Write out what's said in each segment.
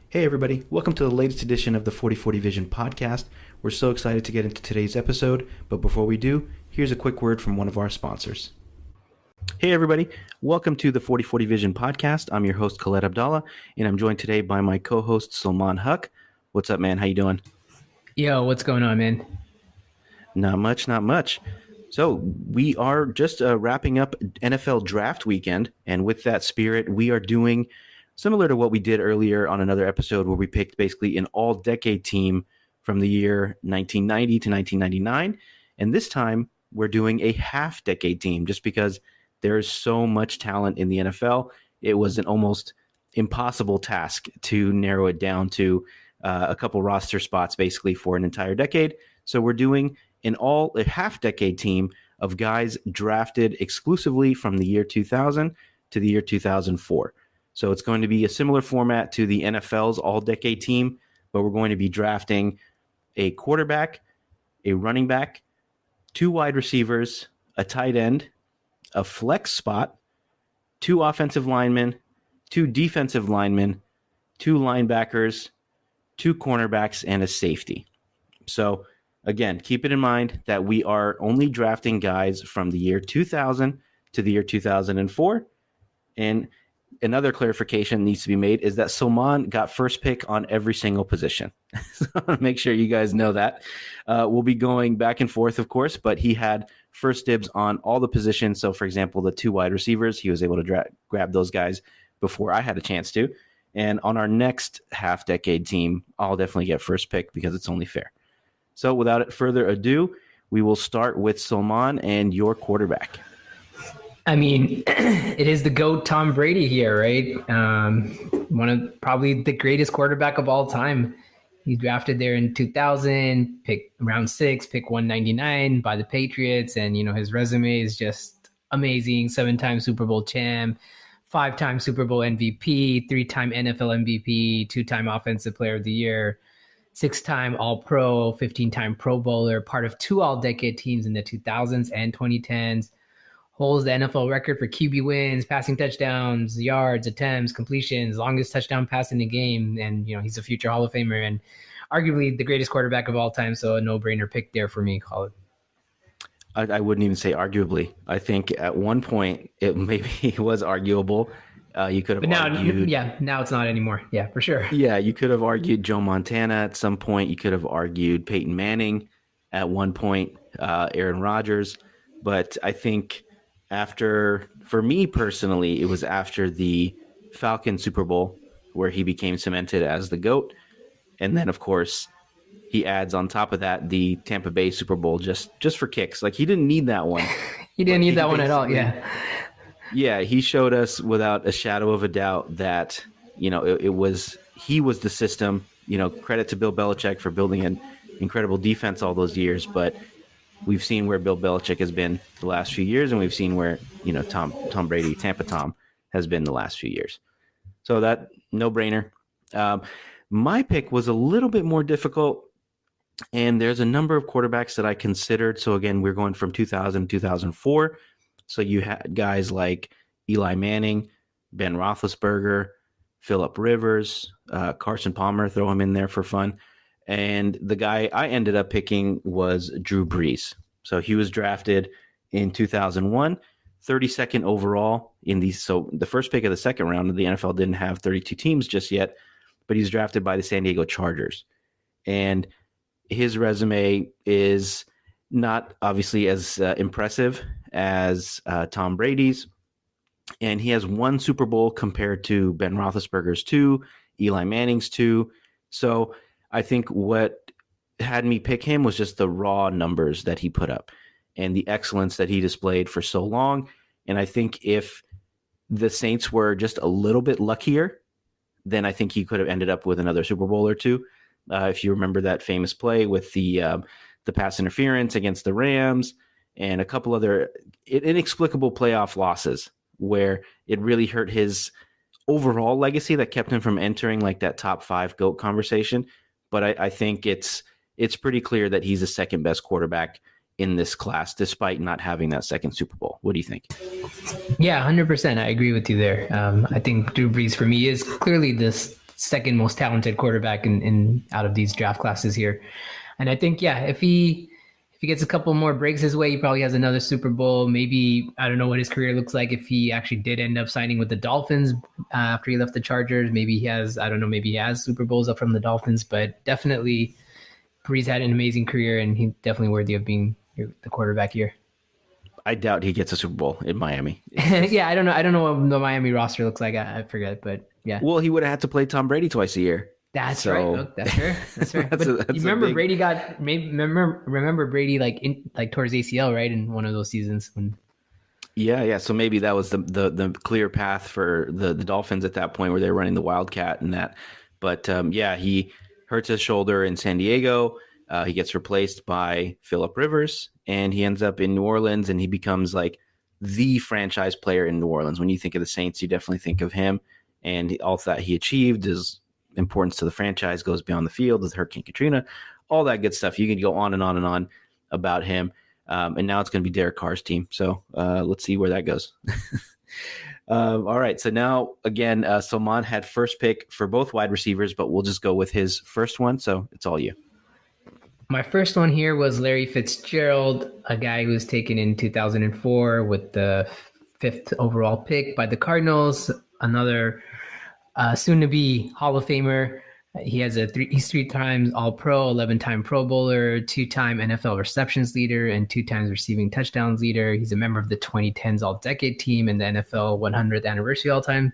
Hey everybody, welcome to the latest edition of the 4040 Vision podcast. We're so excited to get into today's episode, but before we do, here's a quick word from one of our sponsors. Hey everybody, welcome to the 4040 Vision podcast. I'm your host Khaled Abdallah, and I'm joined today by my co-host Sulman Haque. What's up, man? How you doing? Yo, what's going on, man? Not much. So we are just wrapping up NFL draft weekend, and with that spirit, we are doing similar to what we did earlier on another episode where we picked basically an all-decade team from the year 1990 to 1999. And this time we're doing a half-decade team just because there's so much talent in the NFL. It was an almost impossible task to narrow it down to a couple roster spots basically for an entire decade. So we're doing a half-decade team of guys drafted exclusively from the year 2000 to the year 2004. So it's going to be a similar format to the NFL's all-decade team, but we're going to be drafting a quarterback, a running back, 2 wide receivers, a tight end, a flex spot, 2 offensive linemen, 2 defensive linemen, 2 linebackers, 2 cornerbacks, and a safety. So again, keep it in mind that we are only drafting guys from the year 2000 to the year 2004, and another clarification needs to be made is that Sulman got first pick on every single position. So make sure you guys know that. We'll be going back and forth, of course, but he had first dibs on all the positions. So, for example, the 2 wide receivers, he was able to grab those guys before I had a chance to. And on our next half-decade team, I'll definitely get first pick because it's only fair. So without further ado, we will start with Sulman and your quarterback. I mean, it is the GOAT Tom Brady here, right? One of probably the greatest quarterback of all time. He drafted there in 2000, pick round 6, pick 199 by the Patriots. And, his resume is just amazing. 7-time Super Bowl champ, 5-time Super Bowl MVP, 3-time NFL MVP, 2-time Offensive Player of the Year, 6-time All-Pro, 15-time Pro Bowler, part of 2 all-decade teams in the 2000s and 2010s. Holds the NFL record for QB wins, passing touchdowns, yards, attempts, completions, longest touchdown pass in the game. And, he's a future Hall of Famer and arguably the greatest quarterback of all time. So a no-brainer pick there for me, Khaled. I wouldn't even say arguably. I think at one point it maybe was arguable. You could have argued. Yeah, now it's not anymore. Yeah, for sure. Yeah, you could have argued Joe Montana at some point. You could have argued Peyton Manning at one point, Aaron Rodgers. But I think for me personally, it was after the Falcons Super Bowl where he became cemented as the GOAT. And then, of course, he adds on top of that the Tampa Bay Super Bowl just for kicks. Like, he didn't need that one. He didn't need that one at all, yeah. Yeah, he showed us without a shadow of a doubt that, he was the system. Credit to Bill Belichick for building an incredible defense all those years, but we've seen where Bill Belichick has been the last few years, and we've seen where, Tom Brady, Tampa Tom, has been the last few years. So that, no-brainer. My pick was a little bit more difficult, and there's a number of quarterbacks that I considered. So again, we're going from 2000 to 2004. So you had guys like Eli Manning, Ben Roethlisberger, Phillip Rivers, Carson Palmer, throw him in there for fun. And the guy I ended up picking was Drew Brees. So he was drafted in 2001, 32nd overall so the first pick of the second round of the NFL didn't have 32 teams just yet, but he's drafted by the San Diego Chargers. And his resume is not obviously as impressive as Tom Brady's. And he has 1 Super Bowl compared to Ben Roethlisberger's 2, Eli Manning's 2. So I think what had me pick him was just the raw numbers that he put up and the excellence that he displayed for so long. And I think if the Saints were just a little bit luckier, then I think he could have ended up with another Super Bowl or 2. If you remember that famous play with the pass interference against the Rams and a couple other inexplicable playoff losses where it really hurt his overall legacy that kept him from entering like that top 5 GOAT conversation. But I think it's pretty clear that he's the second best quarterback in this class, despite not having that second Super Bowl. What do you think? Yeah, 100%. I agree with you there. I think Drew Brees for me is clearly this second most talented quarterback in out of these draft classes here. And I think, yeah, if he gets a couple more breaks his way, he probably has another Super Bowl. Maybe, I don't know what his career looks like if he actually did end up signing with the Dolphins after he left the Chargers. Maybe he has, I don't know, maybe he has Super Bowls up from the Dolphins, but definitely Brees had an amazing career, and he's definitely worthy of being the quarterback here. I doubt he gets a Super Bowl in Miami. Yeah, I don't know. I don't know what the Miami roster looks like. I forget, but yeah. Well, he would have had to play Tom Brady twice a year. That's right. Look, that's fair. That's fair. But you remember Brady got remember Brady like towards ACL, right, in one of those seasons when. Yeah. So maybe that was the clear path for the Dolphins at that point, where they were running the Wildcat and that. But he hurts his shoulder in San Diego. He gets replaced by Phillip Rivers, and he ends up in New Orleans, and he becomes like the franchise player in New Orleans. When you think of the Saints, you definitely think of him, and all that he achieved, his importance to the franchise goes beyond the field with Hurricane Katrina, all that good stuff. You can go on and on and on about him. And now it's going to be Derek Carr's team. So let's see where that goes. All right. So now, again, Sulman had first pick for both wide receivers, but we'll just go with his first one. So it's all you. My first one here was Larry Fitzgerald, a guy who was taken in 2004 with the 5th overall pick by the Cardinals, another soon-to-be Hall of Famer. He's 3 times All-Pro, 11-time Pro Bowler, 2-time NFL receptions leader, and 2 times receiving touchdowns leader. He's a member of the 2010s All-Decade team and the NFL 100th Anniversary All-Time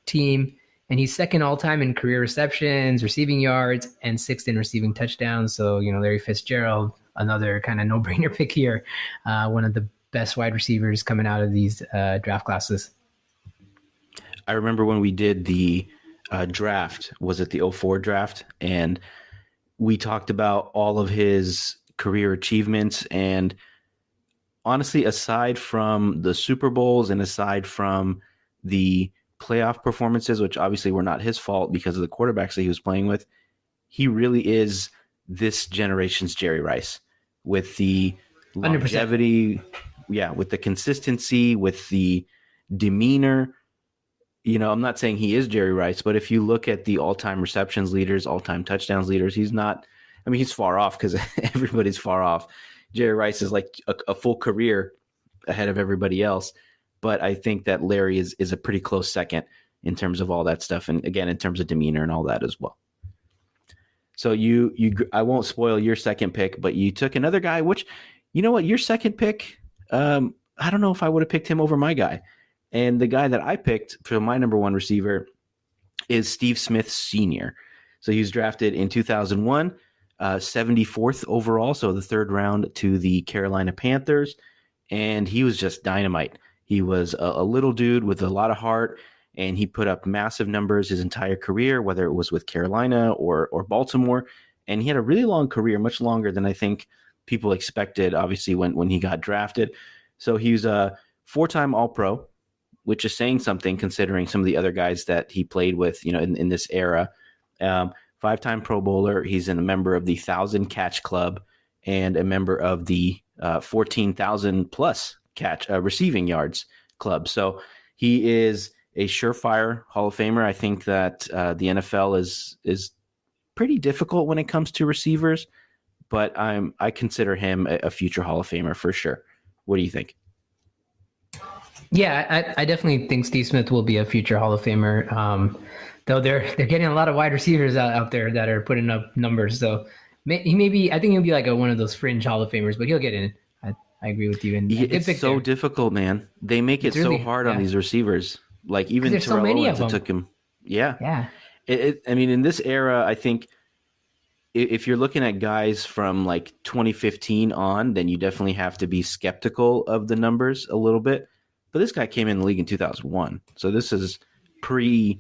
team. And he's second all-time in career receptions, receiving yards, and 6th in receiving touchdowns. So, Larry Fitzgerald, another kind of no-brainer pick here. One of the best wide receivers coming out of these draft classes. I remember when we did the draft, was it the 2004 draft? And we talked about all of his career achievements. And honestly, aside from the Super Bowls and aside from the playoff performances, which obviously were not his fault because of the quarterbacks that he was playing with, he really is this generation's Jerry Rice with the longevity, 100%. With the consistency, with the demeanor. I'm not saying he is Jerry Rice, but if you look at the all-time receptions leaders, all-time touchdowns leaders, he's not. I mean, he's far off because everybody's far off. Jerry Rice is like a full career ahead of everybody else. But I think that Larry is a pretty close second in terms of all that stuff. And again, in terms of demeanor and all that as well. So I won't spoil your second pick, but you took another guy, which, you know what, your second pick, I don't know if I would have picked him over my guy. And the guy that I picked for my number one receiver is Steve Smith Sr. So he was drafted in 2001, 74th overall. So the 3rd round to the Carolina Panthers. And he was just dynamite. He was a little dude with a lot of heart, and he put up massive numbers his entire career, whether it was with Carolina or Baltimore. And he had a really long career, much longer than I think people expected, obviously, when he got drafted. So he was a 4-time All-Pro, which is saying something considering some of the other guys that he played with, in this era. 5-time Pro Bowler. He's a member of the 1,000 Catch Club and a member of the 14,000 plus catch receiving yards club. So he is a surefire Hall of Famer. I think that the NFL is pretty difficult when it comes to receivers, but I consider him a future Hall of Famer for sure. What do you think? Yeah, I definitely think Steve Smith will be a future Hall of Famer. Though they're getting a lot of wide receivers out there that are putting up numbers. So I think he'll be like one of those fringe Hall of Famers, but he'll get in. I agree with you. And it's so difficult, man. They make it really, so hard on these receivers. Like even Terrell so many Owens, of them. It took him. Yeah. Yeah. I mean, in this era, I think if you're looking at guys from like 2015 on, then you definitely have to be skeptical of the numbers a little bit. But this guy came in the league in 2001. So this is pre,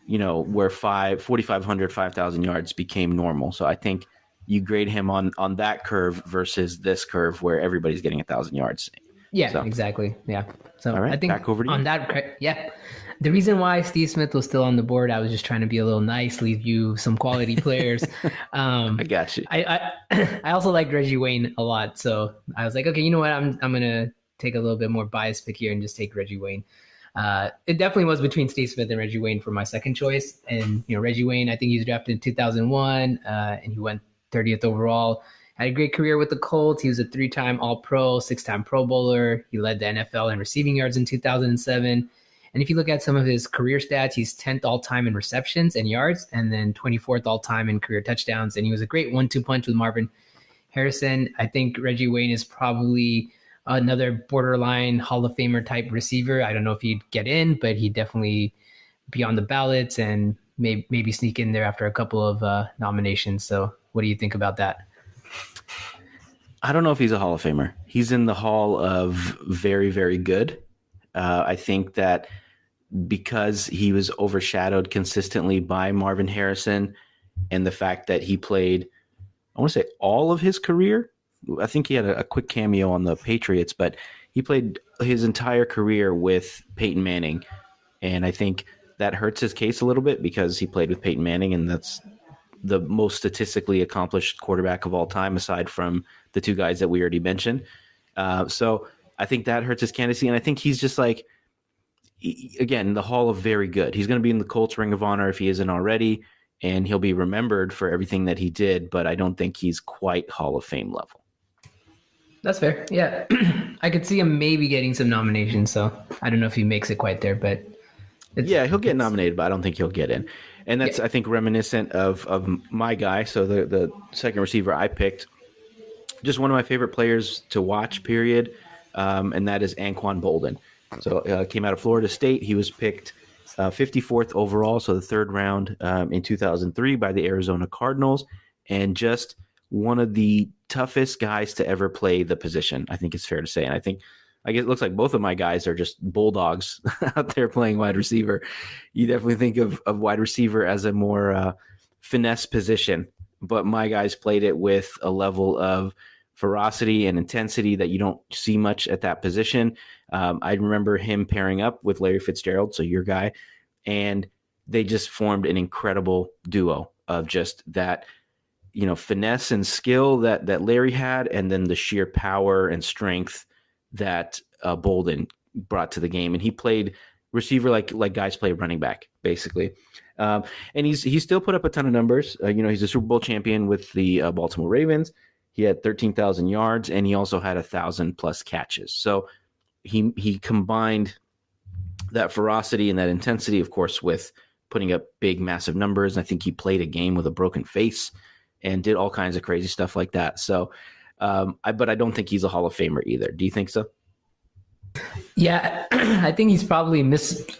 where 4,500, 5,000 yards became normal. So I think you grade him on that curve versus this curve where everybody's getting 1,000 yards. Yeah, so. Exactly. Yeah. So all right, I think back over to on you. that, yeah. The reason why Steve Smith was still on the board, I was just trying to be a little nice, leave you some quality players. I got you. I also like Reggie Wayne a lot. So I was like, okay, you know what? I'm going to take a little bit more biased pick here and just take Reggie Wayne. It definitely was between Steve Smith and Reggie Wayne for my second choice. And, Reggie Wayne, I think he was drafted in 2001, and he went 30th overall. Had a great career with the Colts. He was a 3-time All-Pro, 6-time Pro Bowler. He led the NFL in receiving yards in 2007. And if you look at some of his career stats, he's 10th all-time in receptions and yards, and then 24th all-time in career touchdowns. And he was a great 1-2 punch with Marvin Harrison. I think Reggie Wayne is probably another borderline Hall of Famer type receiver. I don't know if he'd get in, but he'd definitely be on the ballots and maybe sneak in there after a couple of nominations. So what do you think about that? I don't know if he's a Hall of Famer. He's in the Hall of very, very good. I think that because he was overshadowed consistently by Marvin Harrison and the fact that he played, I want to say, all of his career. I think he had a quick cameo on the Patriots, but he played his entire career with Peyton Manning. And I think that hurts his case a little bit because he played with Peyton Manning, and that's the most statistically accomplished quarterback of all time, aside from the two guys that we already mentioned. So I think that hurts his candidacy. And I think he's just like, again, the Hall of very good. He's going to be in the Colts Ring of Honor if he isn't already, and he'll be remembered for everything that he did, but I don't think he's quite Hall of Fame level. That's fair. Yeah. I could see him maybe getting some nominations, so I don't know if he makes it quite there, but he'll get nominated, but I don't think he'll get in. And that's, I think, reminiscent of my guy. So the second receiver I picked, just one of my favorite players to watch, period, and that is Anquan Boldin. So came out of Florida State. He was picked 54th overall, so the third round in 2003 by the Arizona Cardinals, and just one of the toughest guys to ever play the position, I think it's fair to say. And I guess it looks like both of my guys are just bulldogs out there playing wide receiver. You definitely think of wide receiver as a more finesse position, but my guys played it with a level of ferocity and intensity that you don't see much at that position. I remember him pairing up with Larry Fitzgerald, so your guy, and they just formed an incredible duo of just that, finesse and skill that Larry had, and then the sheer power and strength that Boldin brought to the game. And he played receiver like guys play running back, basically. And he still put up a ton of numbers. He's a Super Bowl champion with the Baltimore Ravens. He had 13,000 yards, and he also had 1,000+ catches. So he combined that ferocity and that intensity, of course, with putting up big, massive numbers. And I think he played a game with a broken face and did all kinds of crazy stuff like that. So, but I don't think he's a Hall of Famer either. Do you think so? Yeah, I think he's probably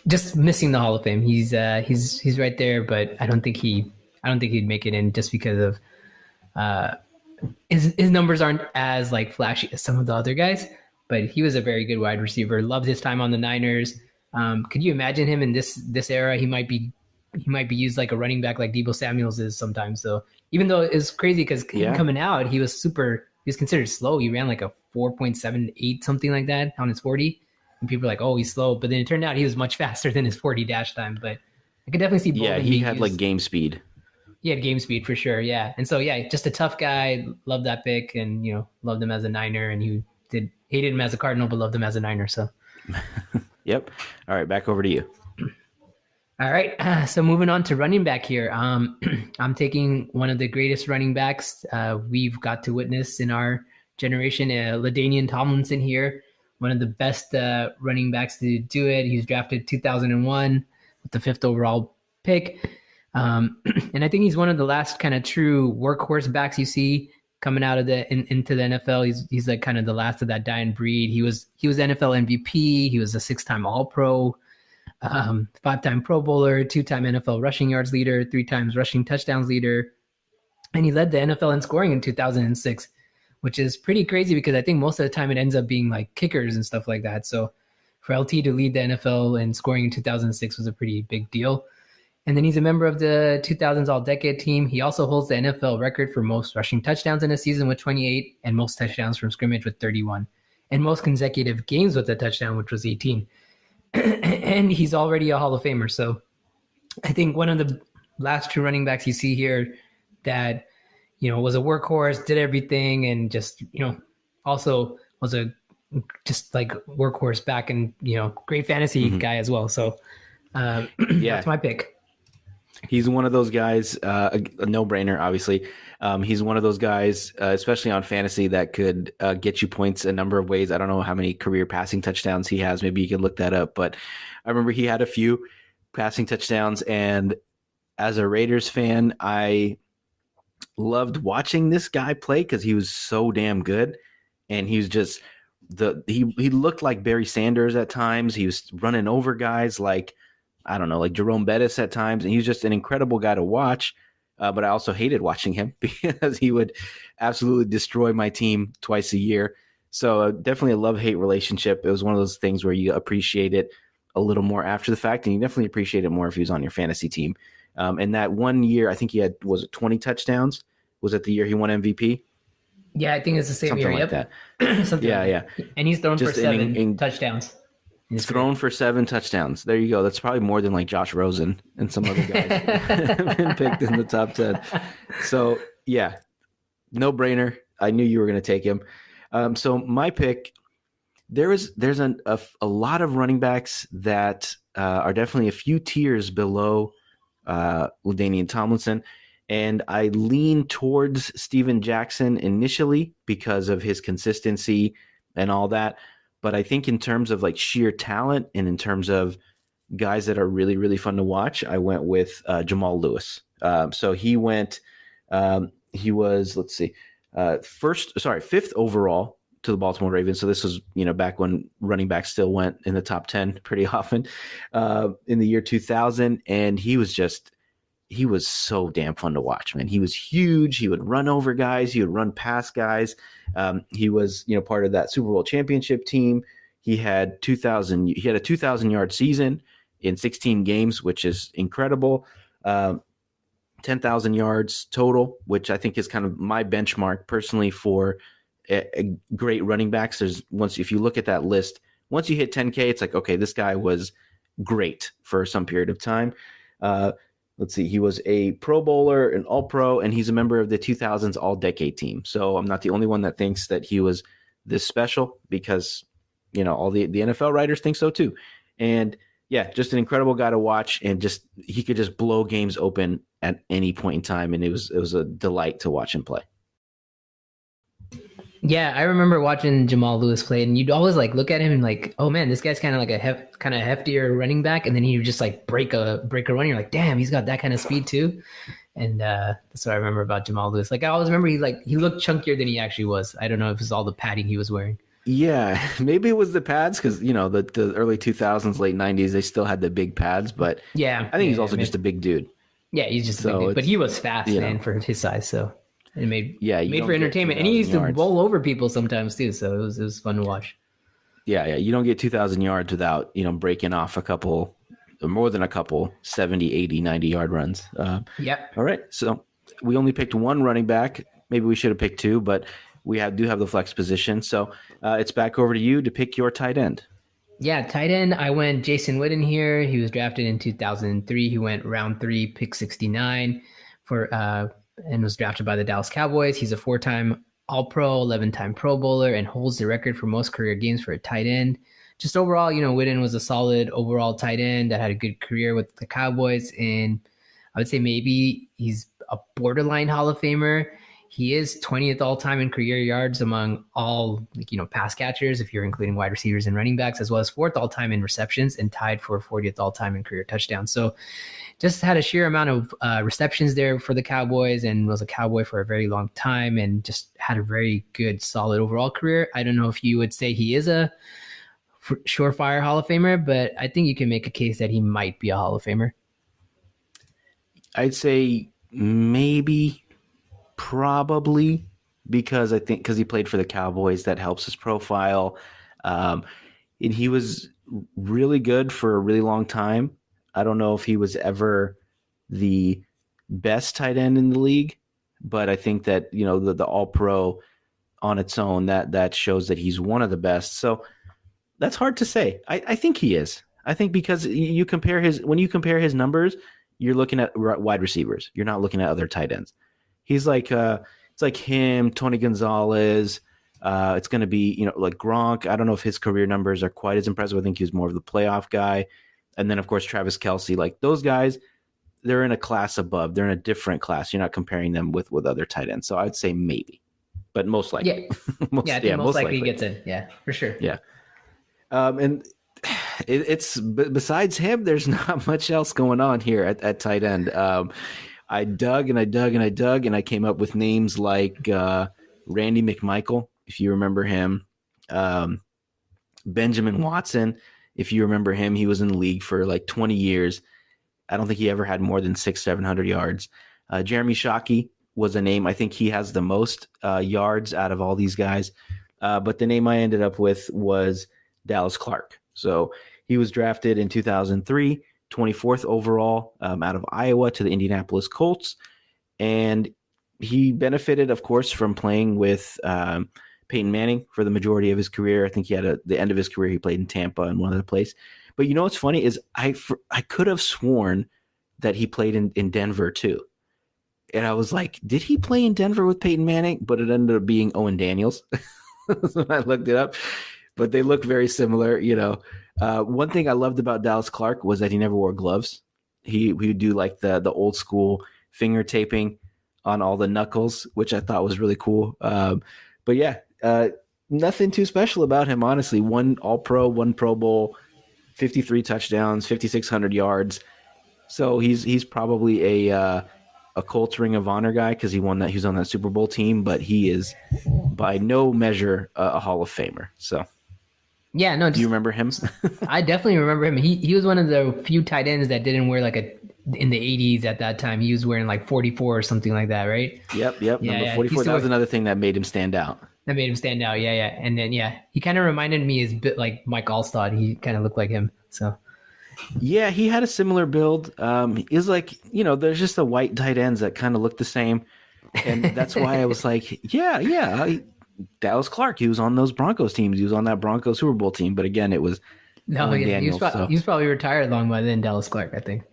just missing the Hall of Fame. He's right there, but I don't think he'd make it in just because of his numbers aren't as like flashy as some of the other guys. But he was a very good wide receiver. Loved his time on the Niners. Could you imagine him in this era? He might be used like a running back like Deebo Samuels is sometimes. So even though it's crazy because coming out, he was considered slow. He ran like a 4.78, something like that on his 40. And people are like, oh, he's slow. But then it turned out he was much faster than his 40 dash time. But I could definitely see Bolden he had like game speed. He had game speed for sure, yeah. And so, just a tough guy. Loved that pick and, loved him as a Niner. And he hated him as a Cardinal, but loved him as a Niner. So, Yep. All right, back over to you. All right. So moving on to running back here. I'm taking one of the greatest running backs we've got to witness in our generation, LaDainian Tomlinson here. One of the best running backs to do it. He was drafted 2001 with the 5th overall pick. And I think he's one of the last kind of true workhorse backs you see coming out of into the NFL. He's like kind of the last of that dying breed. He was NFL MVP. He was a 6-time All-Pro, 5-time Pro Bowler, 2-time NFL rushing yards leader, 3 times rushing touchdowns leader. And he led the NFL in scoring in 2006, which is pretty crazy because I think most of the time it ends up being like kickers and stuff like that. So for LT to lead the NFL in scoring in 2006 was a pretty big deal. And then he's a member of the 2000s All-Decade team. He also holds the NFL record for most rushing touchdowns in a season with 28 and most touchdowns from scrimmage with 31 and most consecutive games with a touchdown, which was 18. And he's already a Hall of Famer. So I think one of the last true running backs you see here that, was a workhorse, did everything, and just, also was a just like workhorse back and great fantasy Mhm. guy as well. So that's Yeah, my pick. he's one of those guys, a no-brainer, obviously. He's one of those guys, especially on fantasy, that could get you points a number of ways. I don't know how many career passing touchdowns he has. Maybe you can look that up. But I remember he had a few passing touchdowns, and as a Raiders fan, I loved watching this guy play because he was so damn good, and he was just he looked like Barry Sanders at times. He was running over guys like I don't know, like Jerome Bettis at times, and he was just an incredible guy to watch. But I also hated watching him because he would absolutely destroy my team twice a year. So definitely a love-hate relationship. It was one of those things where you appreciate it a little more after the fact, and you definitely appreciate it more if he was on your fantasy team. And that one year, I think he had, was it 20 touchdowns? Was it the year he won MVP? Yeah, I think it's the same Something year. like Yep. that. Something Yeah, like yeah. that. And he's thrown for Just 7 touchdowns. It's thrown for 7 touchdowns. There you go. That's probably more than like Josh Rosen and some other guys have been picked in the top 10. So, yeah, no brainer. I knew you were going to take him. So my pick, there's a lot of running backs that are definitely a few tiers below LaDainian Tomlinson. And I lean towards Steven Jackson initially because of his consistency and all that. But I think in terms of like sheer talent and in terms of guys that are really, really fun to watch, I went with Jamal Lewis. So he was, let's see, fifth overall to the Baltimore Ravens. So this was, back when running backs still went in the top 10 pretty often in the year 2000. And he was so damn fun to watch, man. He was huge. He would run over guys. He would run past guys. He was, part of that Super Bowl championship team. He had a 2,000-yard season in 16 games, which is incredible. 10,000 yards total, which I think is kind of my benchmark personally for a great running backs. If you look at that list, once you hit 10K, it's like, okay, this guy was great for some period of time. Let's see, he was a Pro Bowler, an All-Pro, and he's a member of the 2000s All-Decade team. So I'm not the only one that thinks that he was this special because, all the NFL writers think so too. And yeah, just an incredible guy to watch, and he could just blow games open at any point in time, and it was a delight to watch him play. Yeah, I remember watching Jamal Lewis play, and you'd always like look at him and like, oh man, this guy's kind of like a kind of heftier running back, and then he would just like break a run. You're like, damn, he's got that kind of speed too. And that's what I remember about Jamal Lewis. Like I always remember he looked chunkier than he actually was. I don't know if it was all the padding he was wearing. Yeah, maybe it was the pads because the early 2000s, late 90s, they still had the big pads. But yeah, I think he's also just a big dude. Yeah, he's just a big dude. But he was fast, man, for his size. So it made for entertainment, and he used to bowl over people sometimes too. So it was fun to watch. Yeah, you don't get 2,000 yards without breaking off more than a couple 70, 80, 90-yard runs. Yep. All right, so we only picked one running back. Maybe we should have picked two, but we do have the flex position. So it's back over to you to pick your tight end. Yeah, tight end. I went Jason Witten here. He was drafted in 2003. He went round 3, pick 69 and was drafted by the Dallas Cowboys. He's a 4-time All-Pro, 11-time Pro Bowler, and holds the record for most career games for a tight end. Just overall, Witten was a solid overall tight end that had a good career with the Cowboys, and I would say maybe he's a borderline Hall of Famer. He is 20th all-time in career yards among all, pass catchers, if you're including wide receivers and running backs, as well as 4th all-time in receptions and tied for 40th all-time in career touchdowns. So just had a sheer amount of receptions there for the Cowboys and was a Cowboy for a very long time and just had a very good, solid overall career. I don't know if you would say he is a surefire Hall of Famer, but I think you can make a case that he might be a Hall of Famer. I'd say maybe, probably, because he played for the Cowboys, that helps his profile. And he was really good for a really long time. I don't know if he was ever the best tight end in the league, but I think that, the All-Pro on its own, that shows that he's one of the best. So that's hard to say. I think he is. I think because when you compare his numbers, you're looking at wide receivers. You're not looking at other tight ends. He's like it's like him, Tony Gonzalez, It's going to be, like Gronk. I don't know if his career numbers are quite as impressive. I think he was more of the playoff guy. And then, of course, Travis Kelce. Like those guys, they're in a class above. They're in a different class. You're not comparing them with other tight ends. So I'd say maybe, but most likely. Yeah, I think most likely he gets in. Yeah, for sure. Yeah. And it's besides him, there's not much else going on here at tight end. I dug and I dug and I dug, and I came up with names like Randy McMichael, if you remember him. Benjamin Watson, if you remember him, he was in the league for like 20 years. I don't think he ever had more than 600-700 yards. Jeremy Shockey was a name. I think he has the most yards out of all these guys. But the name I ended up with was Dallas Clark. So he was drafted in 2003, 24th overall out of Iowa to the Indianapolis Colts. And he benefited, of course, from playing with Peyton Manning for the majority of his career. I think he had the end of his career, he played in Tampa and one other place. But you know what's funny is I could have sworn that he played in Denver too. And I was like, did he play in Denver with Peyton Manning? But it ended up being Owen Daniels. So I looked it up. But they look very similar, One thing I loved about Dallas Clark was that he never wore gloves. He would do like the old school finger taping on all the knuckles, which I thought was really cool. But yeah, nothing too special about him, honestly. One All-Pro, one Pro Bowl, 53 touchdowns, 5,600 yards. So he's probably a Colts Ring of Honor guy because he was on that Super Bowl team, but he is by no measure a Hall of Famer. So. Yeah, no. Do you remember him? I definitely remember him. He was one of the few tight ends that didn't wear in the 80s at that time. He was wearing like 44 or something like that, right? Yep. Number 44. That was another thing that made him stand out. Yeah. And then, he kind of reminded me a bit like Mike Allstott. He kind of looked like him. So. Yeah, he had a similar build. Is like, there's just the white tight ends that kind of look the same. And that's why I was like, Dallas Clark, he was on those Broncos teams. He was on that Broncos Super Bowl team. But again, it was Daniels, he was probably retired long by then, Dallas Clark, I think.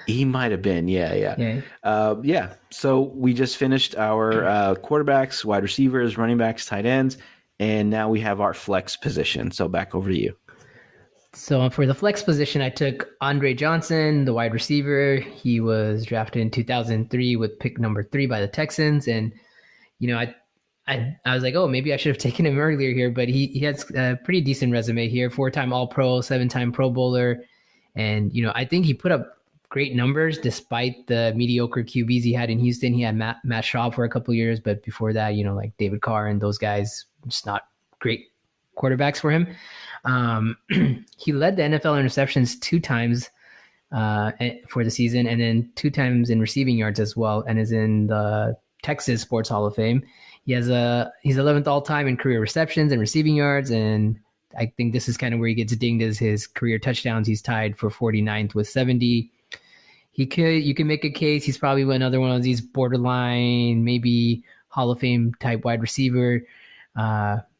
He might have been, yeah. So we just finished our quarterbacks, wide receivers, running backs, tight ends, and now we have our flex position. So back over to you. So for the flex position, I took Andre Johnson, the wide receiver. He was drafted in 2003 with pick number 3 by the Texans, and I was like, oh, maybe I should have taken him earlier here, but he has a pretty decent resume here. 4-time All-Pro, 7-time Pro Bowler. And, I think he put up great numbers despite the mediocre QBs he had in Houston. He had Matt Schaub for a couple of years, but before that, like David Carr and those guys, just not great quarterbacks for him. He led the NFL in interceptions 2 times for the season, and then 2 times in receiving yards as well, and is in the Texas Sports Hall of Fame. He's 11th all time in career receptions and receiving yards, and I think this is kind of where he gets dinged as his career touchdowns. He's tied for 49th with 70. You can make a case he's probably another one of these borderline, maybe Hall of Fame type wide receiver.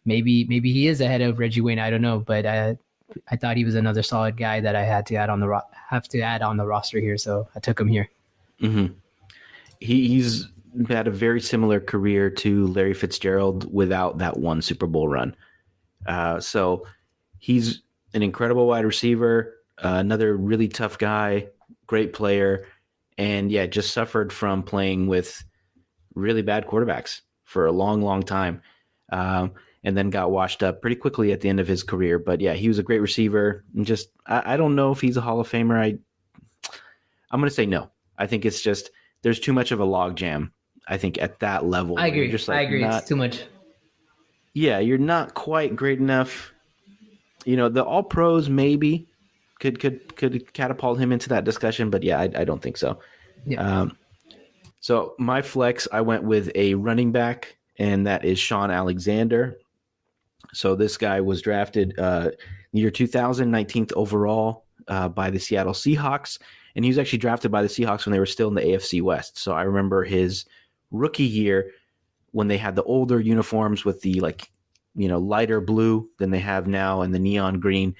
Maybe he is ahead of Reggie Wayne. I don't know, but I thought he was another solid guy that I had to add on the roster here, so I took him here. Mm-hmm. He's had a very similar career to Larry Fitzgerald without that one Super Bowl run. So he's an incredible wide receiver, another really tough guy, great player, and just suffered from playing with really bad quarterbacks for a long, long time. And then got washed up pretty quickly at the end of his career. But he was a great receiver. And just, I don't know if he's a Hall of Famer. I'm going to say no. I think it's just, there's too much of a logjam, I think, at that level. I agree. It's too much. Yeah, you're not quite great enough. The All Pros maybe could catapult him into that discussion, but I don't think so. Yeah. So my flex, I went with a running back, and that is Sean Alexander. So this guy was drafted year 2000, 19th overall by the Seattle Seahawks. And he was actually drafted by the Seahawks when they were still in the AFC West. So I remember his rookie year when they had the older uniforms with the lighter blue than they have now and the neon green,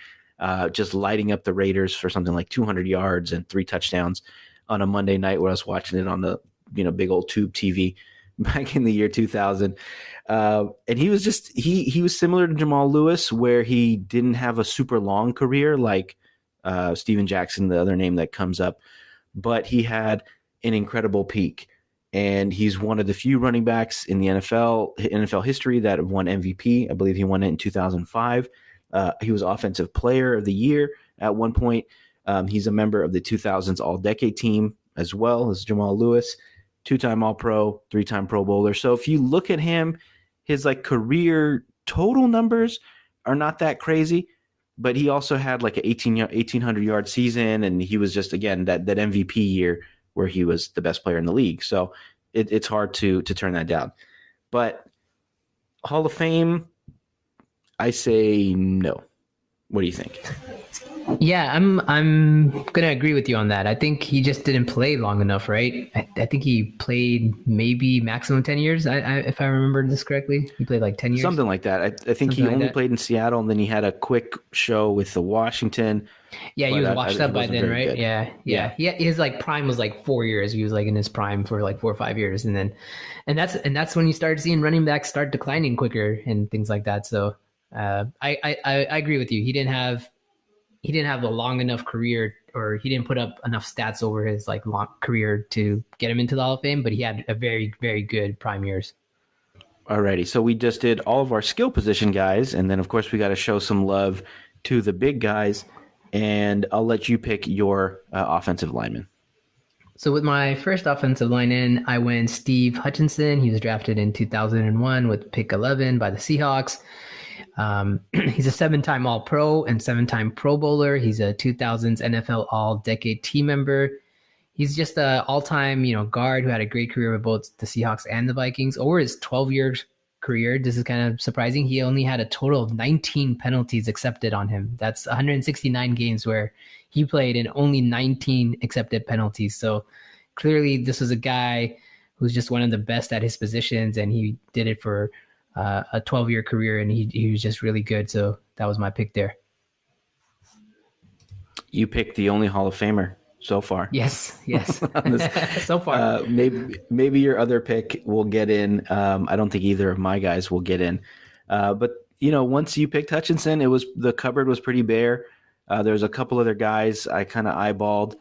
just lighting up the Raiders for something like 200 yards and 3 touchdowns on a Monday night where I was watching it on the big old tube TV. back in the year 2000. And he was just he was similar to Jamal Lewis, where he didn't have a super long career like Steven Jackson, the other name that comes up, but he had an incredible peak. And he's one of the few running backs in the NFL history that have won MVP. I believe he won it in 2005. He was Offensive Player of the Year at one point. He's a member of the 2000s All-Decade team as well as Jamal Lewis, 2-time All-Pro, 3-time Pro Bowler. So if you look at him, his like career total numbers are not that crazy, but he also had like an 1,800-yard season, and he was just, again, that MVP year where he was the best player in the league. So it's hard to turn that down. But Hall of Fame, I say no. What do you think? Yeah, I'm gonna agree with you on that. I think he just didn't play long enough, right? I think he played maybe maximum 10 years. If I remember this correctly, he played like 10 years, something like that. I think Something he like only that. played in Seattle, and then he had a quick show with the Washington. Yeah, he but was washed he up by wasn't then, very right? good. Yeah. His like prime was like 4 years. He was like in his prime for like 4 or 5 years, and that's when you started seeing running backs start declining quicker and things like that. So I agree with you. He didn't have a long enough career, or he didn't put up enough stats over his like long career to get him into the Hall of Fame, but he had a very, very good prime years. Alrighty, so we just did all of our skill position guys, and then of course we got to show some love to the big guys, and I'll let you pick your offensive lineman. So with my first offensive line in, I went Steve Hutchinson. He was drafted in 2001 with pick 11 by the Seahawks. He's a 7-time All-Pro and 7-time Pro Bowler. He's a 2000s NFL All-Decade team member. He's just an all-time, guard who had a great career with both the Seahawks and the Vikings. Over his 12-year career, this is kind of surprising, he only had a total of 19 penalties accepted on him. That's 169 games where he played and only 19 accepted penalties. So clearly this was a guy who's just one of the best at his positions, and he did it for a 12-year career, and he was just really good. So that was my pick there. You picked the only Hall of Famer so far. Yes. So far. Maybe your other pick will get in. I don't think either of my guys will get in. But once you picked Hutchinson, the cupboard was pretty bare. There's a couple other guys I kind of eyeballed,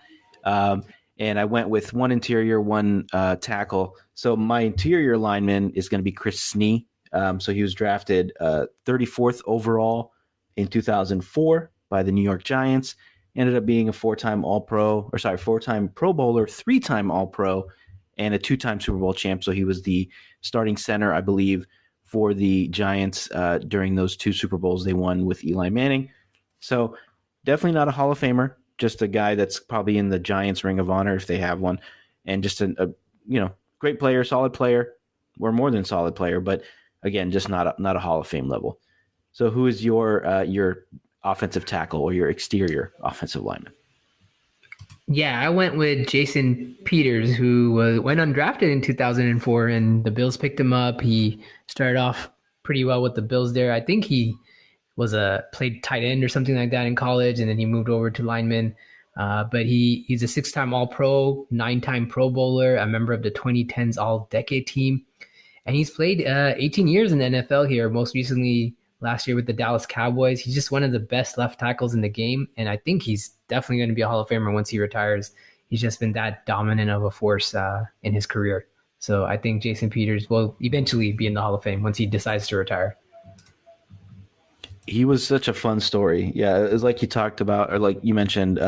and I went with one interior, one tackle. So my interior lineman is going to be Chris Snee. So he was drafted 34th overall in 2004 by the New York Giants. Ended up being a 4-time Pro Bowler, 3-time All-Pro, and a 2-time Super Bowl champ. So he was the starting center, I believe, for the Giants during those 2 Super Bowls they won with Eli Manning. So definitely not a Hall of Famer, just a guy that's probably in the Giants Ring of Honor if they have one, and just a great player, solid player, or more than solid player, but again, just not a Hall of Fame level. So who is your offensive tackle or your exterior offensive lineman? Yeah, I went with Jason Peters, who went undrafted in 2004, and the Bills picked him up. He started off pretty well with the Bills there. I think he played tight end or something like that in college, and then he moved over to lineman. But he's a 6-time All-Pro, 9-time Pro Bowler, a member of the 2010s All-Decade team. And he's played 18 years in the NFL here, most recently last year with the Dallas Cowboys. He's just one of the best left tackles in the game, and I think he's definitely going to be a Hall of Famer once he retires. He's just been that dominant of a force in his career. So I think Jason Peters will eventually be in the Hall of Fame once he decides to retire. He was such a fun story. Yeah, it was like you talked about, or like you mentioned,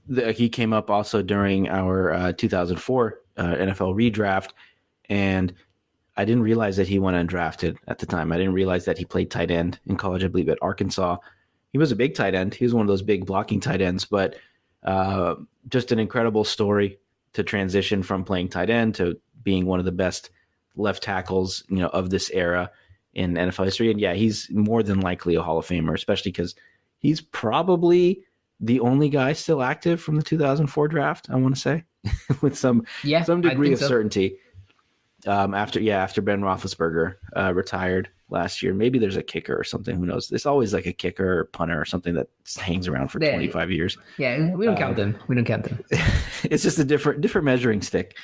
he came up also during our 2004 NFL redraft, and I didn't realize that he went undrafted at the time. I didn't realize that he played tight end in college, I believe, at Arkansas. He was a big tight end. He was one of those big blocking tight ends, but just an incredible story to transition from playing tight end to being one of the best left tackles, of this era in NFL history. And yeah, he's more than likely a Hall of Famer, especially because he's probably the only guy still active from the 2004 draft, I want to say, with some degree of certainty. After Ben Roethlisberger retired last year. Maybe there's a kicker or something. Who knows? There's always like a kicker or punter or something that hangs around for 25 years. Yeah, we don't count them. We don't count them. It's just a different measuring stick.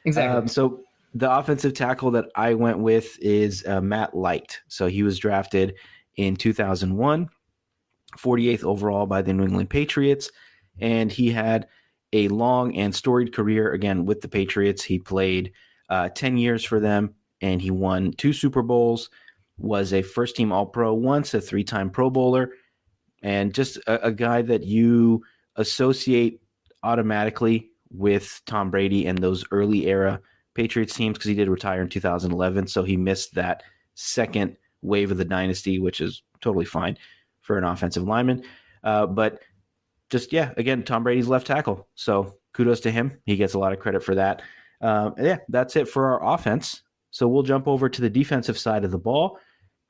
Exactly. So the offensive tackle that I went with is Matt Light. So he was drafted in 2001, 48th overall by the New England Patriots, and he had a long and storied career again with the Patriots. He played 10 years for them, and he won 2 Super Bowls, was a first-team All-Pro once, a 3-time Pro Bowler, and just a guy that you associate automatically with Tom Brady and those early era Patriots teams, because he did retire in 2011, so he missed that second wave of the dynasty, which is totally fine for an offensive lineman. But just, again, Tom Brady's left tackle. So kudos to him. He gets a lot of credit for that. That's it for our offense. So we'll jump over to the defensive side of the ball.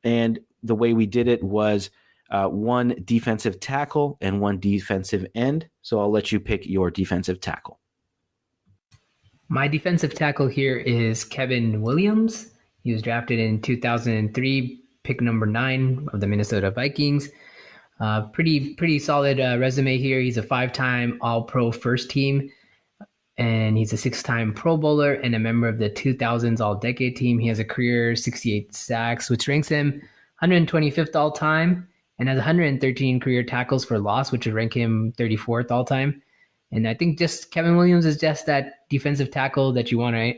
And the way we did it was 1 defensive tackle and 1 defensive end. So I'll let you pick your defensive tackle. My defensive tackle here is Kevin Williams. He was drafted in 2003, pick number 9 of the Minnesota Vikings. Pretty solid resume here. He's a 5-time All-Pro first team, and he's a 6-time Pro Bowler and a member of the 2000s All-Decade team. He has a career 68 sacks, which ranks him 125th all-time, and has 113 career tackles for loss, which would rank him 34th all-time. And I think just Kevin Williams is just that defensive tackle that you want to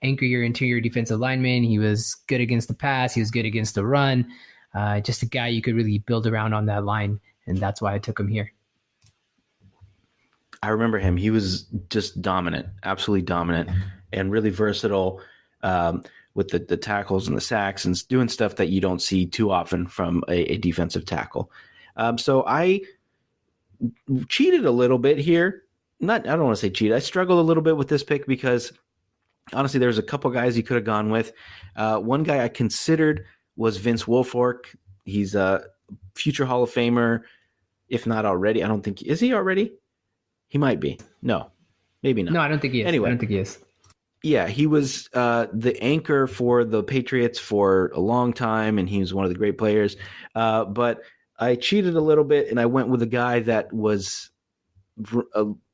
anchor your interior defensive lineman. He was good against the pass. He was good against the run. Just a guy you could really build around on that line, and that's why I took him here. I remember him. He was just dominant, absolutely dominant, and really versatile with the tackles and the sacks and doing stuff that you don't see too often from a defensive tackle. So I cheated a little bit here. I don't want to say cheat. I struggled a little bit with this pick because honestly, there's a couple guys you could have gone with. One guy I considered was Vince Wilfork. He's a future Hall of Famer, if not already. I don't think, is he already? He might be. No, maybe not. No, I don't think he is. Anyway, I don't think he is. Yeah, he was the anchor for the Patriots for a long time, and he was one of the great players. But I cheated a little bit, and I went with a guy that was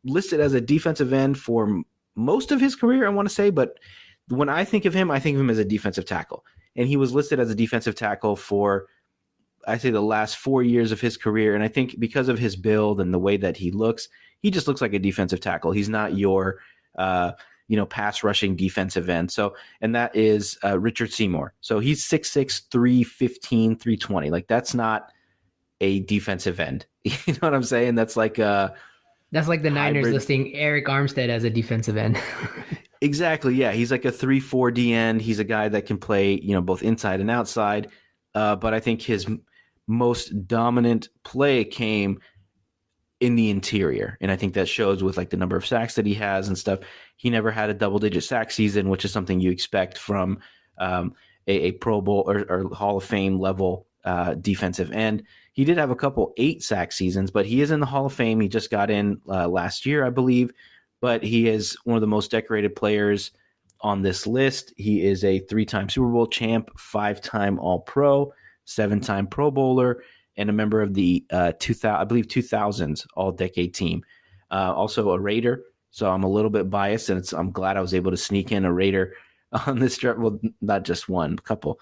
listed as a defensive end for most of his career, I want to say. But when I think of him as a defensive tackle. And he was listed as a defensive tackle for, I say, the last 4 years of his career. And I think because of his build and the way that he just looks like a defensive tackle. He's not your, pass rushing defensive end. So, and that is Richard Seymour. So he's 6'6", 315, 320. Like, that's not a defensive end. You know what I'm saying? That's like the Niners listing Eric Armstead as a defensive end. Exactly. Yeah. He's like a 3-4 D end. He's a guy that can play, both inside and outside. But I think his most dominant play came in the interior. And I think that shows with like the number of sacks that he has and stuff. He never had a double-digit sack season, which is something you expect from a Pro Bowl or Hall of Fame level defensive end. He did have a couple 8-sack seasons, but he is in the Hall of Fame. He just got in last year, I believe. But he is one of the most decorated players on this list. He is a 3-time Super Bowl champ, 5-time All-Pro, 7-time Pro Bowler, and a member of the 2000s All-Decade team. Also a Raider, so I'm a little bit biased, and I'm glad I was able to sneak in a Raider on this draft. Well, not just one, a couple.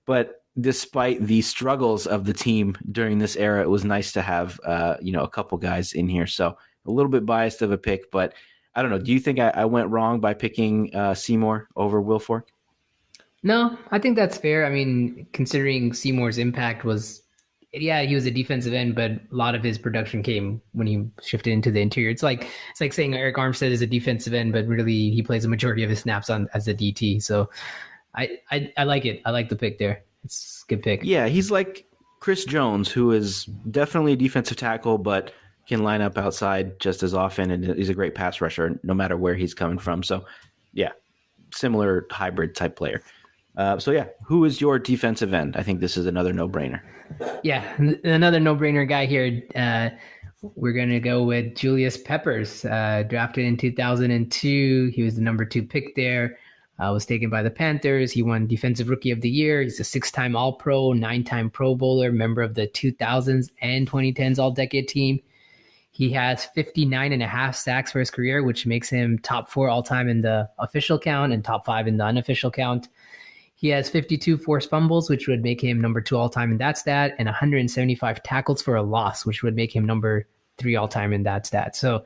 But despite the struggles of the team during this era, it was nice to have a couple guys in here. So a little bit biased of a pick, but I don't know. Do you think I went wrong by picking Seymour over Wilfork? No, I think that's fair. I mean, considering Seymour's impact was, he was a defensive end, but a lot of his production came when he shifted into the interior. It's like saying Eric Armstead is a defensive end, but really he plays a majority of his snaps as a DT. So I like it. I like the pick there. It's a good pick. Yeah, he's like Chris Jones, who is definitely a defensive tackle, but can line up outside just as often, and he's a great pass rusher no matter where he's coming from. So, yeah, similar hybrid type player. Who is your defensive end? I think this is another no-brainer. Yeah, another no-brainer guy here. We're going to go with Julius Peppers, drafted in 2002. He was the number 2 pick there. Was taken by the Panthers. He won Defensive Rookie of the Year. He's a 6-time All-Pro, 9-time Pro Bowler, member of the 2000s and 2010s All-Decade team. He has 59 and a half sacks for his career, which makes him top 4 all time in the official count and top 5 in the unofficial count. He has 52 forced fumbles, which would make him number 2 all time in that stat, and 175 tackles for a loss, which would make him number 3 all time in that stat. So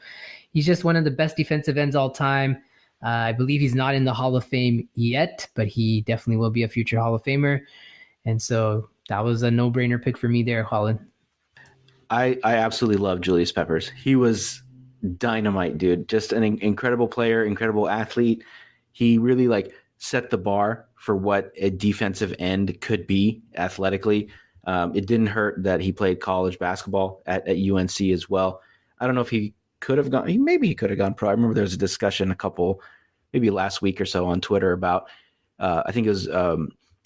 he's just one of the best defensive ends all time. I believe he's not in the Hall of Fame yet, but he definitely will be a future Hall of Famer. And so that was a no-brainer pick for me there, Khaled. I absolutely love Julius Peppers. He was dynamite, dude. Just an incredible player, incredible athlete. He really set the bar for what a defensive end could be athletically. It didn't hurt that he played college basketball at UNC as well. I don't know if he could have gone, maybe he could have gone pro. I remember there was a discussion maybe last week or so on Twitter about, I think it was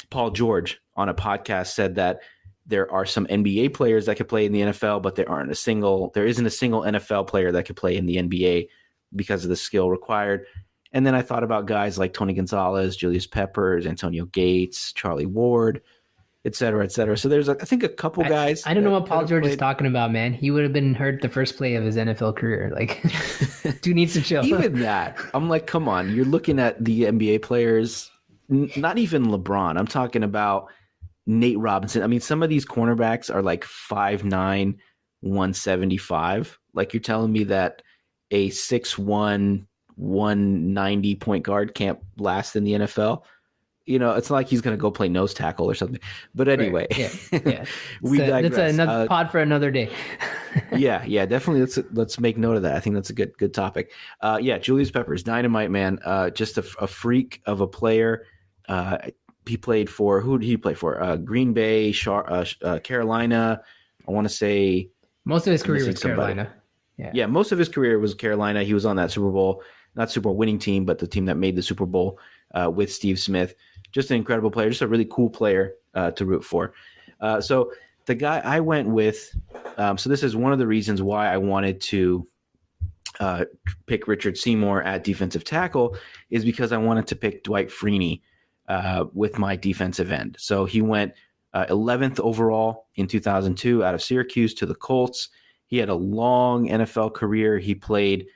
Paul George on a podcast said that there are some NBA players that could play in the NFL, but there isn't a single NFL player that could play in the NBA because of the skill required. And then I thought about guys like Tony Gonzalez, Julius Peppers, Antonio Gates, Charlie Ward, et cetera, et cetera. So there's, I think, a couple guys. I don't know what Paul George is talking about, man. He would have been hurt the first play of his NFL career. Dude needs to chill. Even that. I'm like, come on. You're looking at the NBA players, not even LeBron. I'm talking about Nate Robinson. I mean, some of these cornerbacks are 5'9", 175. You're telling me that a 6'1", 190 point guard can't last in the NFL? It's not like he's going to go play nose tackle or something. But anyway, right. Yeah. We digress. That's another pod for another day. yeah, definitely. Let's make note of that. I think that's a good topic. Julius Peppers, dynamite, man. Just a freak of a player. He played for, who did he play for? Green Bay, Carolina. I want to say most of his career was Carolina. Yeah, most of his career was Carolina. He was on that Super Bowl, not Super Bowl winning team, but the team that made the Super Bowl with Steve Smith. Just an incredible player, just a really cool player to root for. So the guy I went with, so this is one of the reasons why I wanted to pick Richard Seymour at defensive tackle, is because I wanted to pick Dwight Freeney with my defensive end. So he went 11th overall in 2002 out of Syracuse to the Colts. He had a long NFL career. He played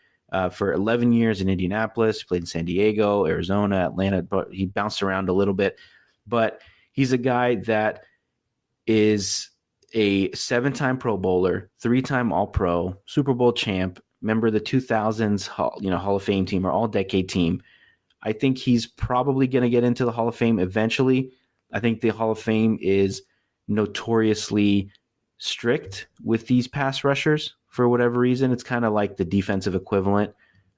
for 11 years in Indianapolis, played in San Diego, Arizona, Atlanta, but he bounced around a little bit. But he's a guy that is a 7-time Pro Bowler, 3-time All-Pro, Super Bowl champ, member of the 2000s Hall of Fame team or All-Decade team. I think he's probably going to get into the Hall of Fame eventually. I think the Hall of Fame is notoriously strict with these pass rushers for whatever reason. It's kind of like the defensive equivalent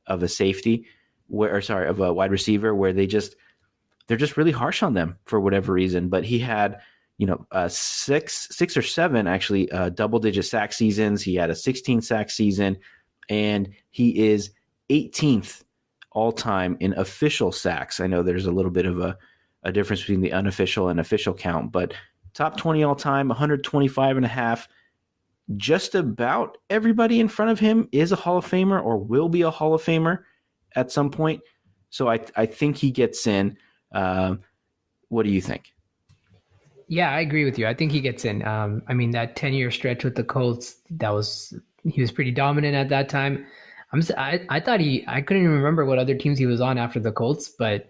of a safety, of a wide receiver, where they're just really harsh on them for whatever reason. But he had, 6 or 7 actually double-digit sack seasons. He had a 16 sack season, and he is 18th all-time in official sacks. I know there's a little bit of a difference between the unofficial and official count, but top 20 all-time, 125 and a half. Just about everybody in front of him is a Hall of Famer or will be a Hall of Famer at some point. So I think he gets in. What do you think? Yeah, I agree with you. I think he gets in. I mean, that 10-year stretch with the Colts, he was pretty dominant at that time. I thought I couldn't even remember what other teams he was on after the Colts, but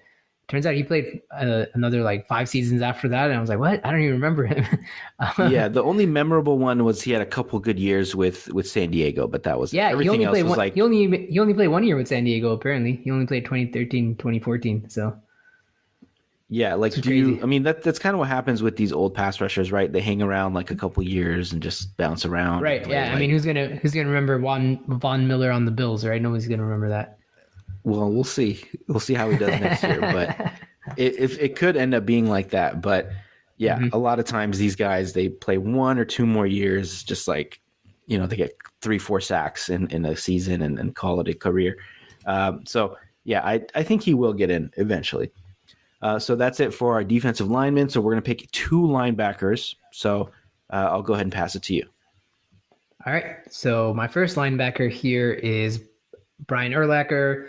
turns out he played another 5 seasons after that, and I was like, what? I don't even remember him. Yeah, the only memorable one was he had a couple good years with San Diego, but that was everything else was he only played 1 year with San Diego. Apparently, he only played 2013, 2014. So yeah, that's kind of what happens with these old pass rushers, right? They hang around a couple years and just bounce around. Right. Yeah. I mean, who's gonna remember Von Miller on the Bills, right? Nobody's gonna remember that. Well, we'll see. We'll see how he does next year, but it could end up being like that. But yeah, A lot of times these guys, they play 1 or 2 more years, just they get 3-4 sacks in a season and call it a career. So yeah, I think he will get in eventually. So that's it for our defensive linemen. So we're going to pick 2 linebackers. So I'll go ahead and pass it to you. All right. So my first linebacker here is Brian Urlacher.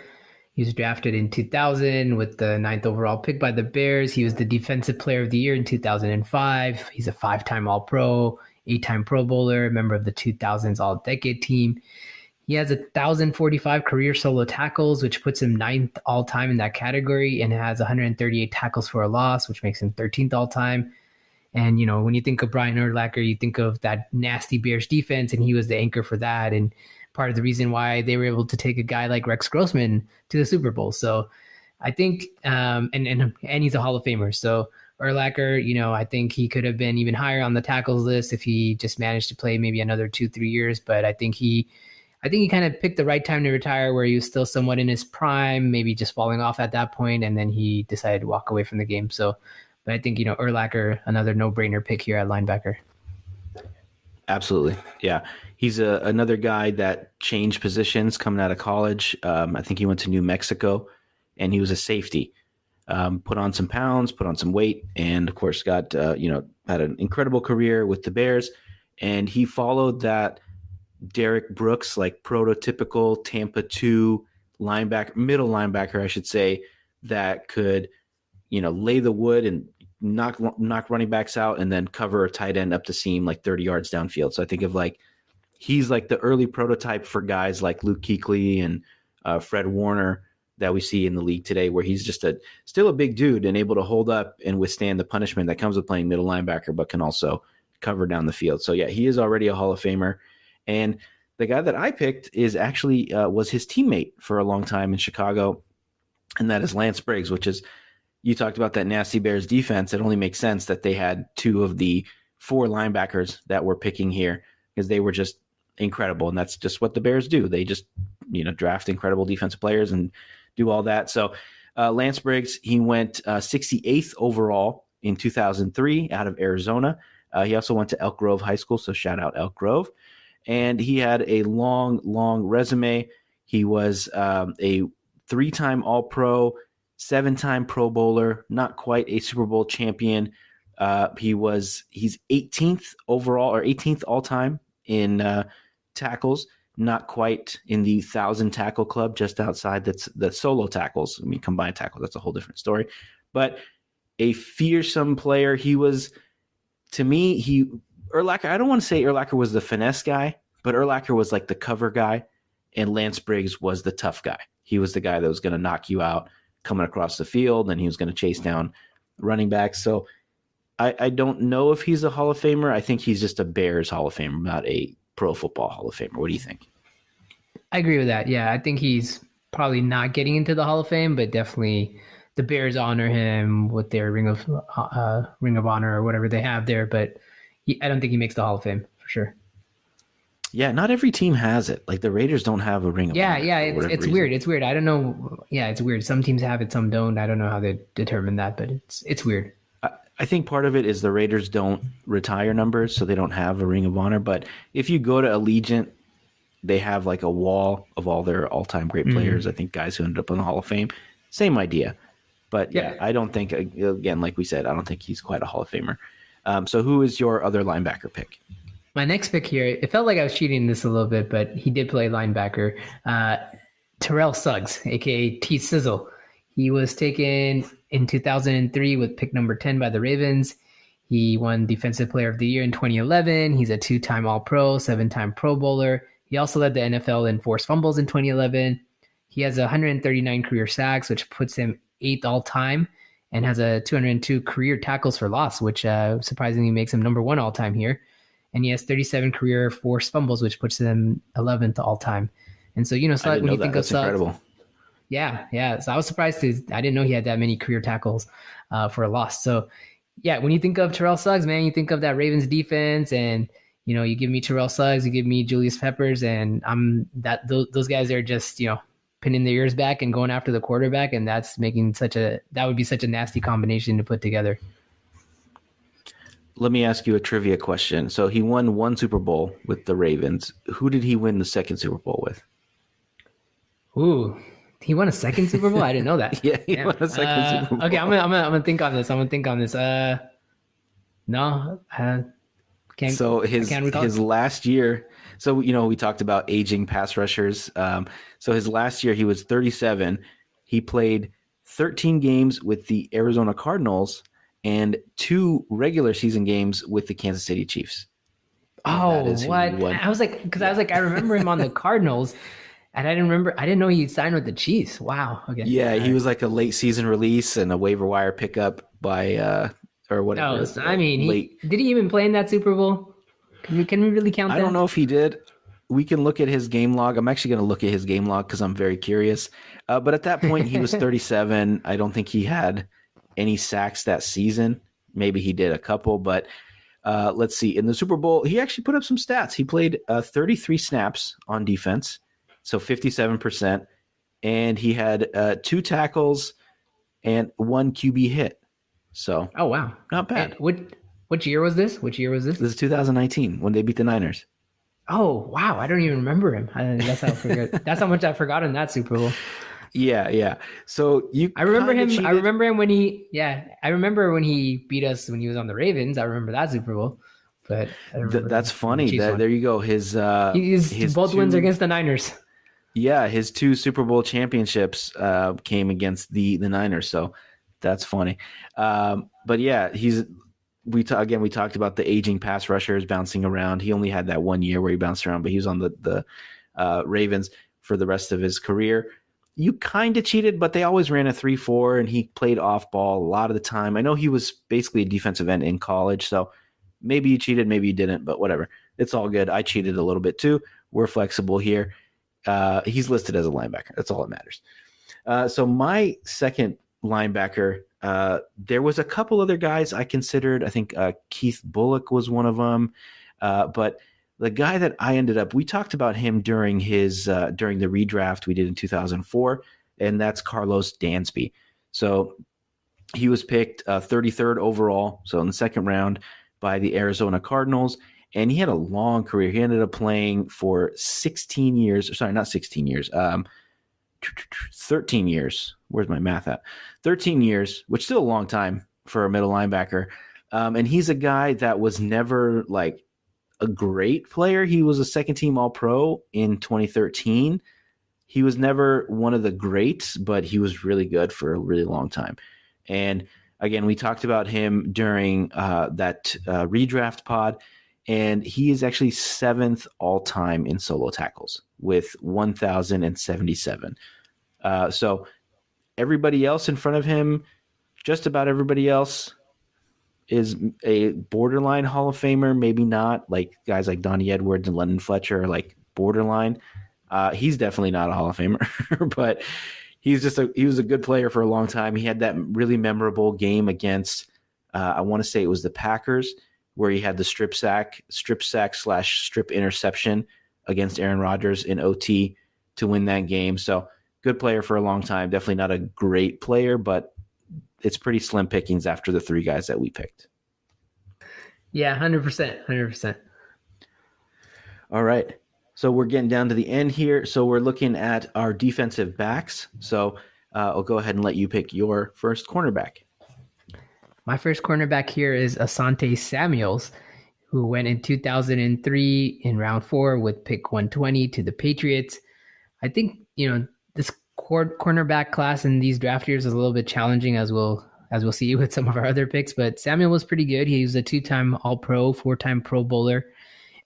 He was drafted in 2000 with the 9th overall pick by the Bears. He was the Defensive Player of the Year in 2005. He's a 5-time All-Pro, 8-time Pro Bowler, member of the 2000s All-Decade team. He has 1,045 career solo tackles, which puts him ninth all time in that category, and has 138 tackles for a loss, which makes him 13th all time. And, when you think of Brian Urlacher, you think of that nasty Bears defense, and he was the anchor for that. And part of the reason why they were able to take a guy like Rex Grossman to the Super Bowl. So I think, and he's a Hall of Famer. So Urlacher, I think he could have been even higher on the tackles list if he just managed to play maybe another 2-3 years. But I think he kind of picked the right time to retire, where he was still somewhat in his prime, maybe just falling off at that point, and then he decided to walk away from the game. So, but I think, Urlacher, another no-brainer pick here at linebacker. Absolutely. Yeah. He's another guy that changed positions coming out of college. I think he went to New Mexico, and he was a safety. Put on some pounds, put on some weight, and of course got, had an incredible career with the Bears. And he followed that Derek Brooks, like prototypical Tampa 2 linebacker, middle linebacker, I should say, that could, lay the wood and knock running backs out and then cover a tight end up the seam like 30 yards downfield. So I think of he's like the early prototype for guys like Luke Kuechly and Fred Warner that we see in the league today, where he's just still a big dude and able to hold up and withstand the punishment that comes with playing middle linebacker, but can also cover down the field. So yeah, he is already a Hall of Famer. And the guy that I picked is actually was his teammate for a long time in Chicago, and that is Lance Briggs, which is, you talked about that nasty Bears defense. It only makes sense that they had 2 of the 4 linebackers that we're picking here, because they were just incredible. And that's just what the Bears do. They just, draft incredible defensive players and do all that. So Lance Briggs, he went 68th overall in 2003 out of Arizona. He also went to Elk Grove High School, so shout out Elk Grove. And he had a long, long resume. He was a 3-time All-Pro, 7-time Pro Bowler, not quite a Super Bowl champion. He's 18th overall, or 18th all-time in tackles, not quite in the 1,000 tackle club, just outside that's the solo tackles. I mean, combined tackles, that's a whole different story. But a fearsome player. He was, to me, Urlacher, I don't want to say Urlacher was the finesse guy, but Urlacher was like the cover guy, and Lance Briggs was the tough guy. He was the guy that was going to knock you out coming across the field, and he was going to chase down running backs. So I don't know if he's a Hall of Famer. I think he's just a Bears Hall of Famer, not a Pro Football Hall of Famer. What do you think? I agree with that. Yeah, I think he's probably not getting into the Hall of Fame, but definitely the Bears honor him with their Ring of Honor or whatever they have there. But I don't think he makes the Hall of Fame for sure. Yeah, not every team has it. Like the Raiders don't have a Ring of Honor. Yeah, it's weird. It's weird. I don't know. Yeah, it's weird. Some teams have it, some don't. I don't know how they determine that, but it's weird. I think part of it is the Raiders don't retire numbers, so they don't have a Ring of Honor. But if you go to Allegiant, they have like a wall of all their all-time great players. I think guys who ended up in the Hall of Fame. Same idea. But yeah, I don't think, again, like we said, I don't think he's quite a Hall of Famer. So who is your other linebacker pick? My next pick here, it felt like I was cheating this a little bit, but he did play linebacker. Terrell Suggs, a.k.a. T-Sizzle. He was taken in 2003 with pick number 10 by the Ravens. He won Defensive Player of the Year in 2011. He's a 2-time All-Pro, 7-time Pro Bowler. He also led the NFL in forced fumbles in 2011. He has 139 career sacks, which puts him 8th all-time, and has a 202 career tackles for loss, which surprisingly makes him number 1 all-time here. And he has 37 career forced fumbles, which puts him 11th all-time. And so, Suggs, when you think of Suggs, incredible. Yeah. So I was surprised I didn't know he had that many career tackles for a loss. So yeah, when you think of Terrell Suggs, man, you think of that Ravens defense, and you give me Terrell Suggs, you give me Julius Peppers, and those guys are just pinning their ears back and going after the quarterback, and that would be such a nasty combination to put together. Let me ask you a trivia question. So he won 1 Super Bowl with the Ravens. Who did he win the 2nd Super Bowl with? Ooh. He won a 2nd Super Bowl? I didn't know that. Yeah, he won a 2nd Super Bowl. Okay, I'm gonna think on this. No, can't. So his last year. So we talked about aging pass rushers. So his last year he was 37. He played 13 games with the Arizona Cardinals and 2 regular season games with the Kansas City Chiefs. and that Oh, is who he what? won. I was like, because I Yeah. was like, I remember him on the Cardinals, and I didn't know he signed with the Chiefs. Wow. Okay. Yeah, All he right. was like a late season release and a waiver wire pickup by or Oh, whatever so, I mean, late. did he even play in that Super Bowl? Can we really count I don't that? know if he did. We can look at his game log. I'm actually going to look at his game log because I'm very curious. But at that point, he was 37. I don't think he had any sacks that season. Maybe he did a couple, but let's see. In the Super Bowl, he actually put up some stats. He played 33 snaps on defense, so 57%, and he had 2 tackles and 1 QB hit. So Oh wow. not And bad. which year was this? Which year was this? This is 2019 when they beat the Niners. Oh wow, I don't even remember him. That's how I forget. That's how much I forgot in that Super Bowl. Yeah, yeah. So you I remember kind of him. I cheated. remember him when he. Yeah, I remember when he beat us when he was on the Ravens. I remember that Super Bowl, but I don't remember That's the funny. Chiefs That one. there you go. He's His both wins two against the Niners. yeah, his 2 Super Bowl championships came against the Niners. So that's funny. But yeah, we talked about the aging pass rushers bouncing around. He only had that 1 year where he bounced around, but he was on the Ravens for the rest of his career. You kind of cheated, but they always ran a 3-4, and he played off ball a lot of the time. I know he was basically a defensive end in college, so maybe you cheated, maybe you didn't, but whatever. It's all good. I cheated a little bit too. We're flexible here. He's listed as a linebacker. That's all that matters. So my second linebacker, there was a couple other guys I considered. I think Keith Bullock was one of them. But the guy that I ended up, we talked about him during during the redraft we did in 2004, and that's Carlos Dansby. So he was picked 33rd overall, so in the second round by the Arizona Cardinals, and he had a long career. He ended up playing for 16 years. Sorry, not 16 years. 13 years. Where's my math at? 13 years, which is still a long time for a middle linebacker. And he's a guy that was never like a great player. He was a second team All Pro in 2013. He was never one of the greats, but he was really good for a really long time. And again, we talked about him during that redraft pod, and he is actually 7th all time in solo tackles with 1,077. So everybody else in front of him, just about everybody else, is a borderline Hall of Famer, maybe not. Like guys like Donnie Edwards and London Fletcher are like borderline. He's definitely not a Hall of Famer, but he was a good player for a long time. He had that really memorable game against I want to say it was the Packers, where he had the strip sack / strip interception against Aaron Rodgers in OT to win that game. So good player for a long time. Definitely not a great player, but it's pretty slim pickings after the 3 guys that we picked. Yeah, 100%, 100%. All right. So we're getting down to the end here. So we're looking at our defensive backs. So I'll go ahead and let you pick your first cornerback. My first cornerback here is Asante Samuels, who went in 2003 in round 4 with pick 120 to the Patriots. I think, this cornerback class in these draft years is a little bit challenging, as we'll see with some of our other picks, but Samuel was pretty good. He was a 2-time All-Pro, 4-time Pro Bowler,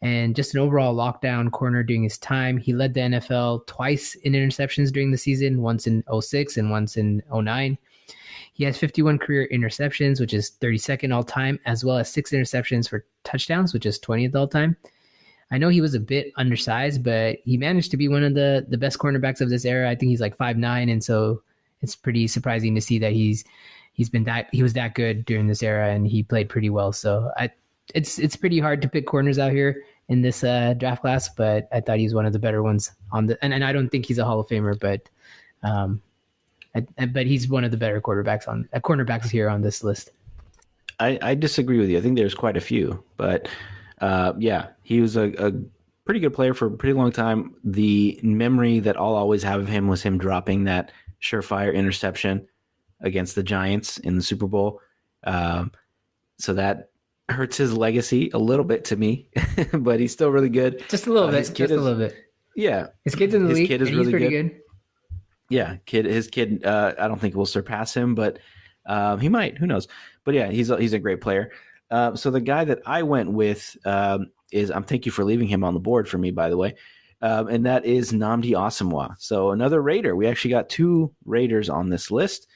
and just an overall lockdown corner during his time. He led the NFL twice in interceptions during the season, once in 06 and once in 09. He has 51 career interceptions, which is 32nd all-time, as well as 6 interceptions for touchdowns, which is 20th all-time. I know he was a bit undersized, but he managed to be one of the best cornerbacks of this era. I think he's like 5'9", and so it's pretty surprising to see that he was that good during this era, and he played pretty well. So it's pretty hard to pick corners out here in this draft class, but I thought he was one of the better ones and I don't think he's a Hall of Famer, but but he's one of the better cornerbacks here on this list. I disagree with you. I think there's quite a few, but yeah, he was a pretty good player for a pretty long time. The memory that I'll always have of him was him dropping that surefire interception against the Giants in the Super Bowl. So that hurts his legacy a little bit to me, but he's still really good. Just a little bit. A little bit. Yeah. His kid's in the league, kid is and he's really pretty good. Yeah, his kid, I don't think will surpass him, but he might. Who knows? But yeah, he's a great player. So the guy that I went with is, thank you for leaving him on the board for me, by the way. And that is Nnamdi Asomugha. So another Raider. We actually got 2 Raiders on this list.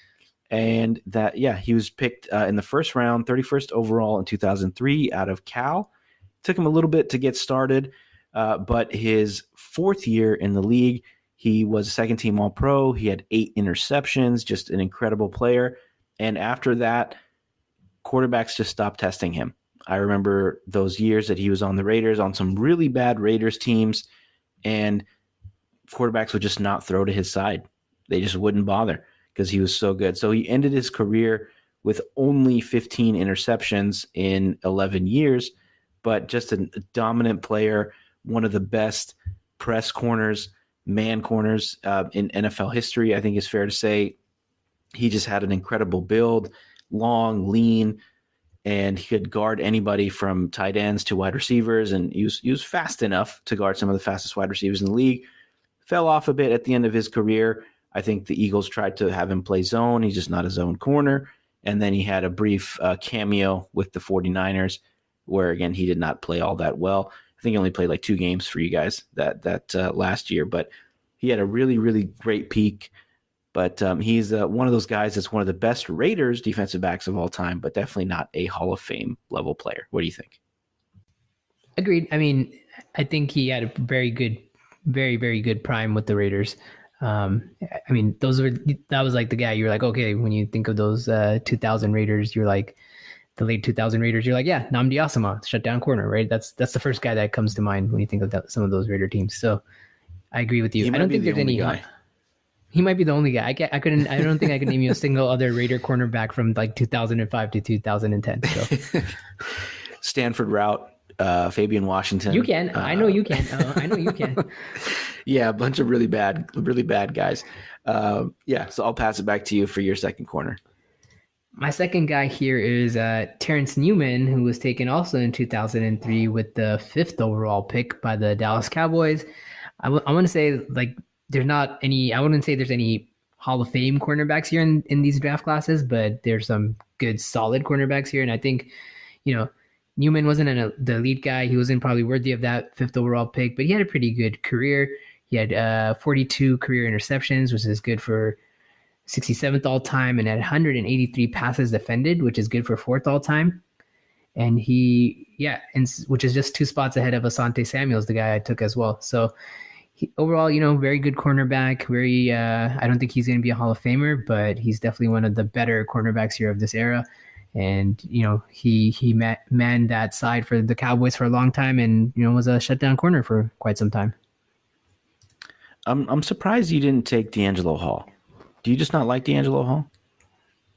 And that, he was picked in the first round, 31st overall in 2003 out of Cal. Took him a little bit to get started, but his 4th year in the league, he was a second-team All-Pro. He had 8 interceptions, just an incredible player. And after that, quarterbacks just stopped testing him. I remember those years that he was on the Raiders, on some really bad Raiders teams, and quarterbacks would just not throw to his side. They just wouldn't bother because he was so good. So he ended his career with only 15 interceptions in 11 years, but just a dominant player, one of the best press corners, man corners in NFL history, I think is fair to say. He just had an incredible build, long, lean, and he could guard anybody from tight ends to wide receivers, and he was fast enough to guard some of the fastest wide receivers in the league. Fell off a bit at the end of his career. I think the Eagles tried to have him play zone. He's just not a zone corner. And then he had a brief cameo with the 49ers where, again, he did not play all that well. I think he only played like 2 games for you guys that last year, but he had a really, really great peak. But he's one of those guys that's one of the best Raiders defensive backs of all time, but definitely not a Hall of Fame level player. What do you think? Agreed. I mean, I think he had a very good, very, very good prime with the Raiders. I mean, that was like the guy you're like, okay, when you think of those 2000 Raiders, you're like, the late 2000 Raiders, you're like, yeah, Nnamdi Asomugha, shutdown corner, right? That's the first guy that comes to mind when you think of some of those Raider teams. So I agree with you. I don't think there's any guy. He might be the only guy. I don't think I can name you a single other Raider cornerback from like 2005 to 2010. So. Stanford route, Fabian Washington. You can. I know you can. I know you can. Yeah, a bunch of really bad guys. So I'll pass it back to you for your second corner. My second guy here is Terrence Newman, who was taken also in 2003 with the 5th overall pick by the Dallas Cowboys. I want to say like there's not any. I wouldn't say there's any Hall of Fame cornerbacks here in these draft classes, but there's some good solid cornerbacks here, and I think Newman wasn't the elite guy. He wasn't probably worthy of that 5th overall pick, but he had a pretty good career. He had 42 career interceptions, which is good for 67th all time, and had 183 passes defended, which is good for 4th all time. And which is just 2 spots ahead of Asante Samuels, the guy I took as well. So overall, very good cornerback. Very, I don't think he's going to be a Hall of Famer, but he's definitely one of the better cornerbacks here of this era. And he manned that side for the Cowboys for a long time, and was a shutdown corner for quite some time. I'm surprised you didn't take D'Angelo Hall. Do you just not like D'Angelo Hall?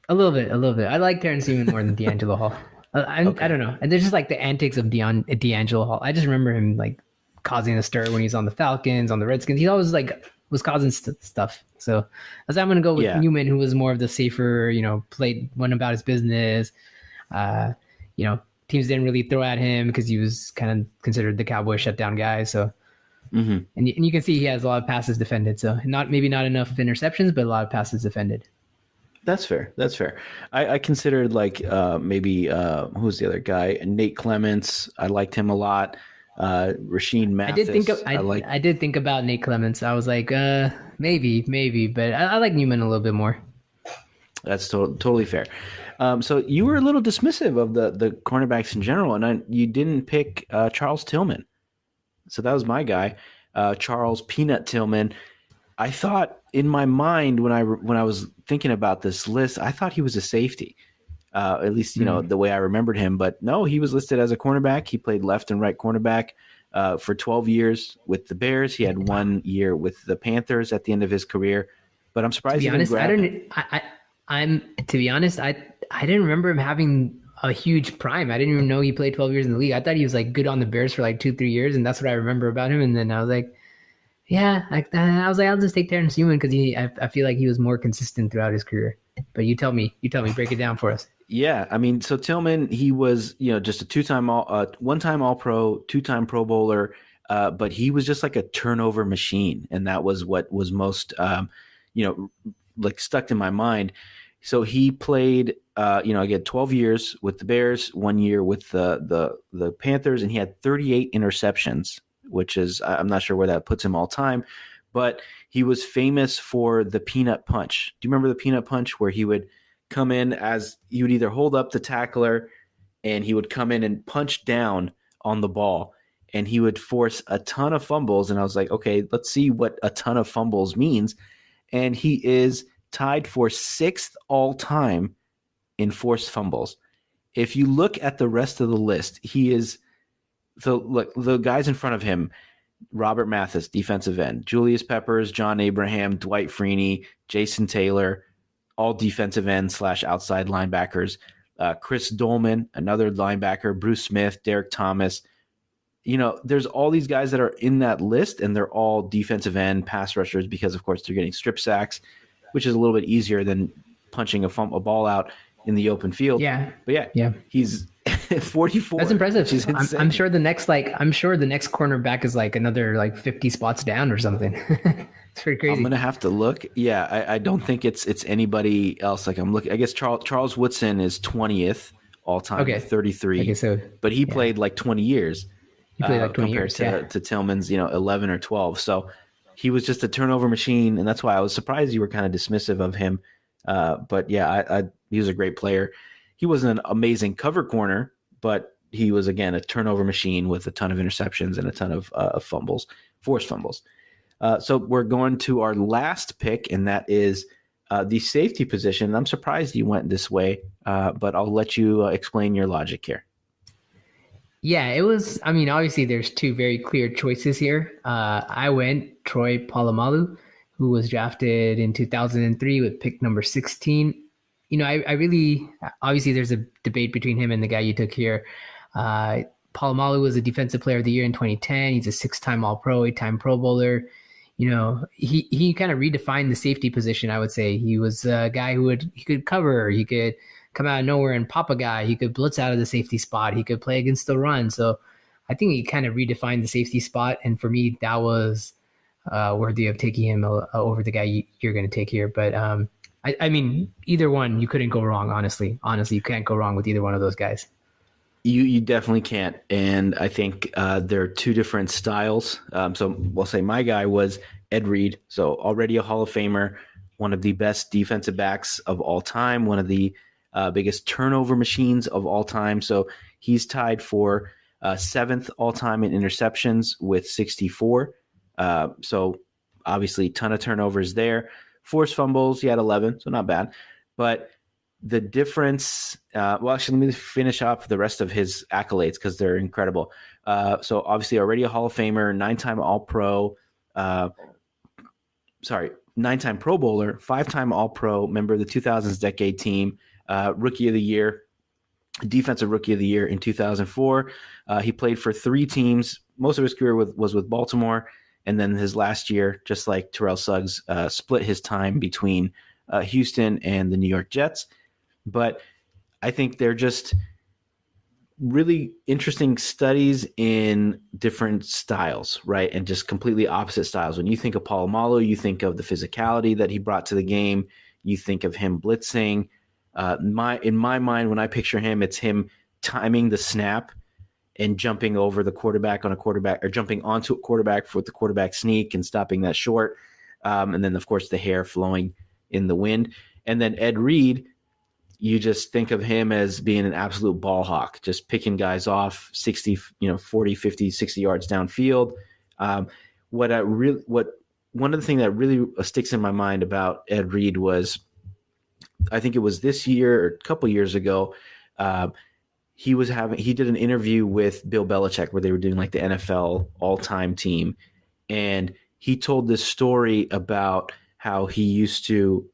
A little bit. I like Terrence Newman more than D'Angelo Hall. Okay. I don't know. And there's just like the antics of D'Angelo Hall. I just remember him like causing a stir when he's on the Falcons, on the Redskins. He always was causing stuff. So as I'm going to go with Newman, who was more of the safer, went about his business. Teams didn't really throw at him because he was kind of considered the Cowboy shutdown guy. So, and you can see he has a lot of passes defended. So maybe not enough interceptions, but a lot of passes defended. That's fair. I considered maybe who's the other guy? Nate Clements. I liked him a lot. Rasheen Mathis. I did think about Nate Clements. I was like, maybe, but I like Newman a little bit more. That's totally fair. So you were a little dismissive of the cornerbacks in general, and you didn't pick Charles Tillman. So that was my guy, Charles Peanut Tillman. I thought in my mind when I was thinking about this list, I thought he was a safety. At least, the way I remembered him. But no, he was listed as a cornerback. He played left and right cornerback for 12 years with the Bears. He had 1 year with the Panthers at the end of his career. But I'm surprised. To be honest, I didn't remember him having a huge prime. I didn't even know he played 12 years in the league. I thought he was good on the Bears for 2-3 years, and that's what I remember about him. And then I was like, I'll just take Terrence Newman because I feel like he was more consistent throughout his career. But you tell me, break it down for us. Yeah, I mean, so Tillman, he was, just a one-time All-Pro, 2-time Pro Bowler, but he was just like a turnover machine, and that was what was most, stuck in my mind. So he played, again, 12 years with the Bears, 1 year with the Panthers, and he had 38 interceptions, which is, I'm not sure where that puts him all time, but he was famous for the peanut punch. Do you remember the peanut punch where he would come in as he would either hold up the tackler and he would come in and punch down on the ball and he would force a ton of fumbles. And I was like, okay, let's see what a ton of fumbles means. And he is tied for 6th all time in forced fumbles. If you look at the rest of the list, he is the guys in front of him: Robert Mathis, defensive end; Julius Peppers, John Abraham, Dwight Freeney, Jason Taylor, all defensive end / outside linebackers; Chris Dolman, another linebacker; Bruce Smith, Derek Thomas. There's all these guys that are in that list, and they're all defensive end pass rushers because, of course, they're getting strip sacks, which is a little bit easier than punching a ball out in the open field. Yeah. But yeah. He's 44. That's impressive. I'm sure the next cornerback is like another like 50 spots down or something. It's pretty crazy. I'm gonna have to look. Yeah, I don't think it's anybody else. Like I'm looking. I guess Charles Woodson is 20th all time with 33. I guess so. But he played like 20 years. He played like 20 years to Tillman's 11 or 12. So he was just a turnover machine, and that's why I was surprised you were kind of dismissive of him. But yeah, he was a great player. He wasn't an amazing cover corner, but he was, again, a turnover machine with a ton of interceptions and a ton of fumbles, forced fumbles. So we're going to our last pick, and that is the safety position. I'm surprised you went this way, but I'll let you explain your logic here. Yeah, it was. I mean, obviously, there's two very clear choices here. I went Troy Polamalu, who was drafted in 2003 with pick number 16. I really, obviously, there's a debate between him and the guy you took here. Polamalu was a Defensive Player of the Year in 2010. He's a 6-time All-Pro, 8-time Pro Bowler. He kind of redefined the safety position, I would say. He was a guy he could cover, he could come out of nowhere and pop a guy, he could blitz out of the safety spot, he could play against the run. So I think he kind of redefined the safety spot, and for me, that was worthy of taking him over the guy you're going to take here. But I mean, either one, you couldn't go wrong, honestly. Honestly, you can't go wrong with either one of those guys. You definitely can't. And I think there are two different styles. So we'll say my guy was Ed Reed. So already a Hall of Famer, one of the best defensive backs of all time, one of the biggest turnover machines of all time. So he's tied for 7th all time in interceptions with 64. So obviously ton of turnovers there. Forced fumbles, he had 11, so not bad. But the difference, actually, let me finish off the rest of his accolades because they're incredible. So obviously already a Hall of Famer, 9-time All-Pro, 9-time Pro Bowler, 5-time All-Pro, member of the 2000s Decade Team, Rookie of the Year, Defensive Rookie of the Year in 2004. He played for 3 teams. Most of his career was with Baltimore. And then his last year, just like Terrell Suggs, split his time between Houston and the New York Jets. But I think they're just really interesting studies in different styles, right? And just completely opposite styles. When you think of Polamalu, you think of the physicality that he brought to the game. You think of him blitzing. In my mind, when I picture him, it's him timing the snap and jumping over the quarterback or jumping onto a quarterback with the quarterback sneak and stopping that short. And then, of course, the hair flowing in the wind. And then Ed Reed, you just think of him as being an absolute ball hawk, just picking guys off 60, 40, 50, 60 yards downfield. One of the things that really sticks in my mind about Ed Reed was, I think it was this year or a couple years ago, he did an interview with Bill Belichick where they were doing like the NFL all-time team. And he told this story about how he used to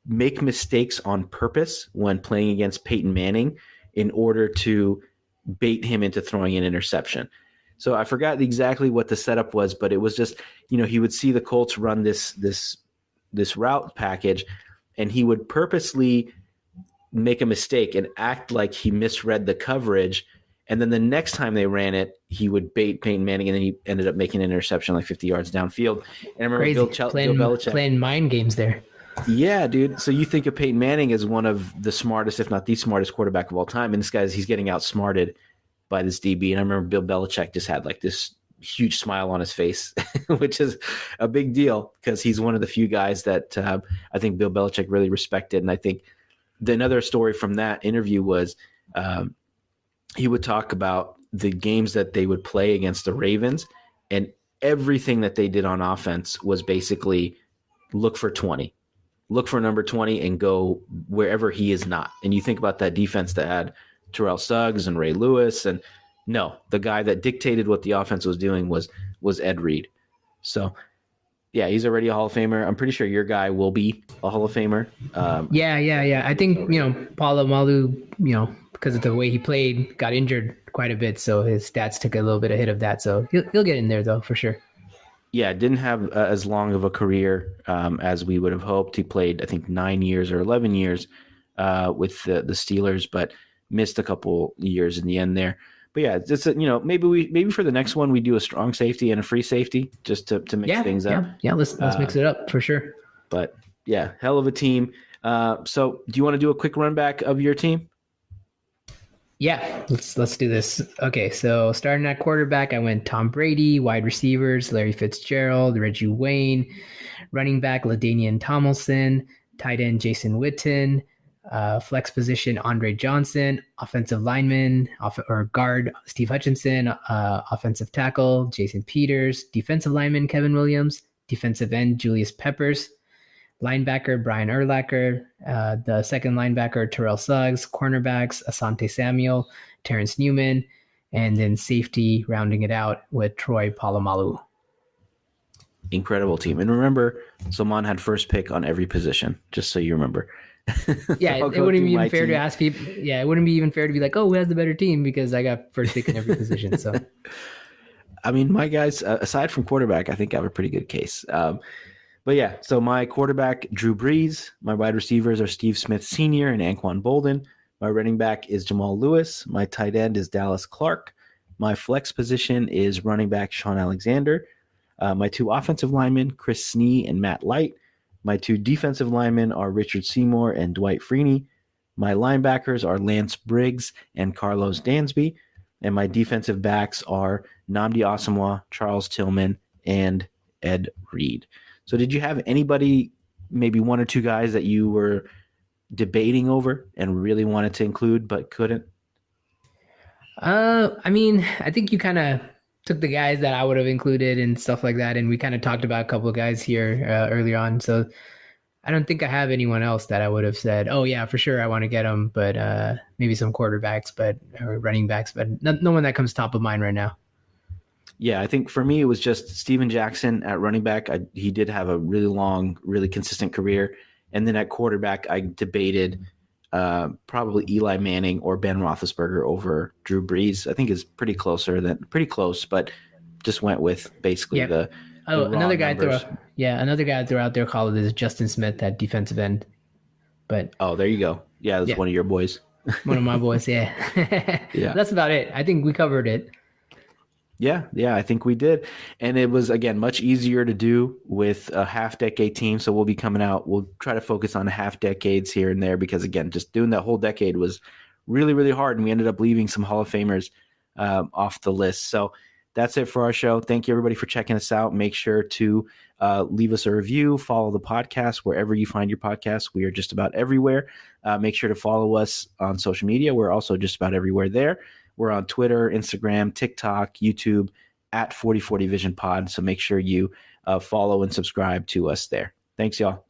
make mistakes on purpose when playing against Peyton Manning in order to bait him into throwing an interception. So I forgot exactly what the setup was, but it was just, he would see the Colts run this route package, and he would purposely make a mistake and act like he misread the coverage. And then the next time they ran it, he would bait Peyton Manning, and then he ended up making an interception like 50 yards downfield. And I remember Bill Belichick playing mind games there. Yeah, dude. So you think of Peyton Manning as one of the smartest, if not the smartest quarterback of all time. And this guy's, he's getting outsmarted by this DB. And I remember Bill Belichick just had like this huge smile on his face, which is a big deal because he's one of the few guys that I think Bill Belichick really respected. And I think another story from that interview was he would talk about the games that they would play against the Ravens, and everything that they did on offense was basically look for 20. Look for number 20 and go wherever he is not. And you think about that defense that had Terrell Suggs and Ray Lewis, and no, the guy that dictated what the offense was doing was Ed Reed. So, yeah, he's already a Hall of Famer. I'm pretty sure your guy will be a Hall of Famer. Yeah. I think, Palomalu, because of the way he played, got injured quite a bit. So his stats took a little bit of hit of that. So he'll get in there, though, for sure. Yeah, didn't have as long of a career as we would have hoped. He played, I think, 9 years or 11 years with the Steelers, but missed a couple years in the end there. But yeah, it's maybe for the next one we do a strong safety and a free safety just to mix things up. Yeah, let's mix it up for sure. But yeah, hell of a team. So do you want to do a quick run back of your team? Yeah, let's do this. Okay, so starting at quarterback, I went Tom Brady. Wide receivers, Larry Fitzgerald, Reggie Wayne. Running back, LaDainian Tomlinson. Tight end, Jason Witten. Flex position, Andre Johnson. Offensive lineman or guard, Steve Hutchinson. Offensive tackle, Jason Peters. Defensive lineman, Kevin Williams. Defensive end, Julius Peppers. Linebacker, Brian Urlacher. The second linebacker, Terrell Suggs. Cornerbacks, Asante Samuel, Terrence Newman. And then safety, rounding it out with Troy Polamalu. Incredible team. And remember, Sulman had first pick on every position, just so you remember. Yeah, it wouldn't be even fair to ask people. Yeah, it wouldn't be even fair to be like, oh, who has the better team? Because I got first pick in every position. So, I mean, my guys, aside from quarterback, I think I have a pretty good case. But yeah, so my quarterback, Drew Brees. My wide receivers are Steve Smith Sr. and Anquan Bolden. My running back is Jamal Lewis. My tight end is Dallas Clark. My flex position is running back Sean Alexander. My two offensive linemen, Chris Snee and Matt Light. My two defensive linemen are Richard Seymour and Dwight Freeney. My linebackers are Lance Briggs and Carlos Dansby. And my defensive backs are Nnamdi Asomugha, Charles Tillman, and Ed Reed. So did you have anybody, maybe one or two guys that you were debating over and really wanted to include but couldn't? I mean, I think you kind of took the guys that I would have included and stuff like that. And we kind of talked about a couple of guys here earlier on. So I don't think I have anyone else that I would have said, oh yeah, for sure I want to get them, but maybe some quarterbacks, or running backs, but no one that comes top of mind right now. Yeah, I think for me, it was just Steven Jackson at running back. He did have a really long, really consistent career. And then at quarterback, I debated probably Eli Manning or Ben Roethlisberger over Drew Brees. I think is pretty close, but just went with basically the another guy numbers. Another guy I throw out there, Khaled, is Justin Smith at defensive end. But there you go. Yeah, that's one of your boys. One of my boys, yeah. Yeah. That's about it. I think we covered it. Yeah, I think we did. And it was, again, much easier to do with a half-decade team. So we'll be coming out. We'll try to focus on half-decades here and there because, again, just doing that whole decade was really, really hard. And we ended up leaving some Hall of Famers off the list. So that's it for our show. Thank you, everybody, for checking us out. Make sure to leave us a review, follow the podcast wherever you find your podcast. We are just about everywhere. Make sure to follow us on social media. We're also just about everywhere there. We're on Twitter, Instagram, TikTok, YouTube at 4040 Vision Pod. So make sure you follow and subscribe to us there. Thanks, y'all.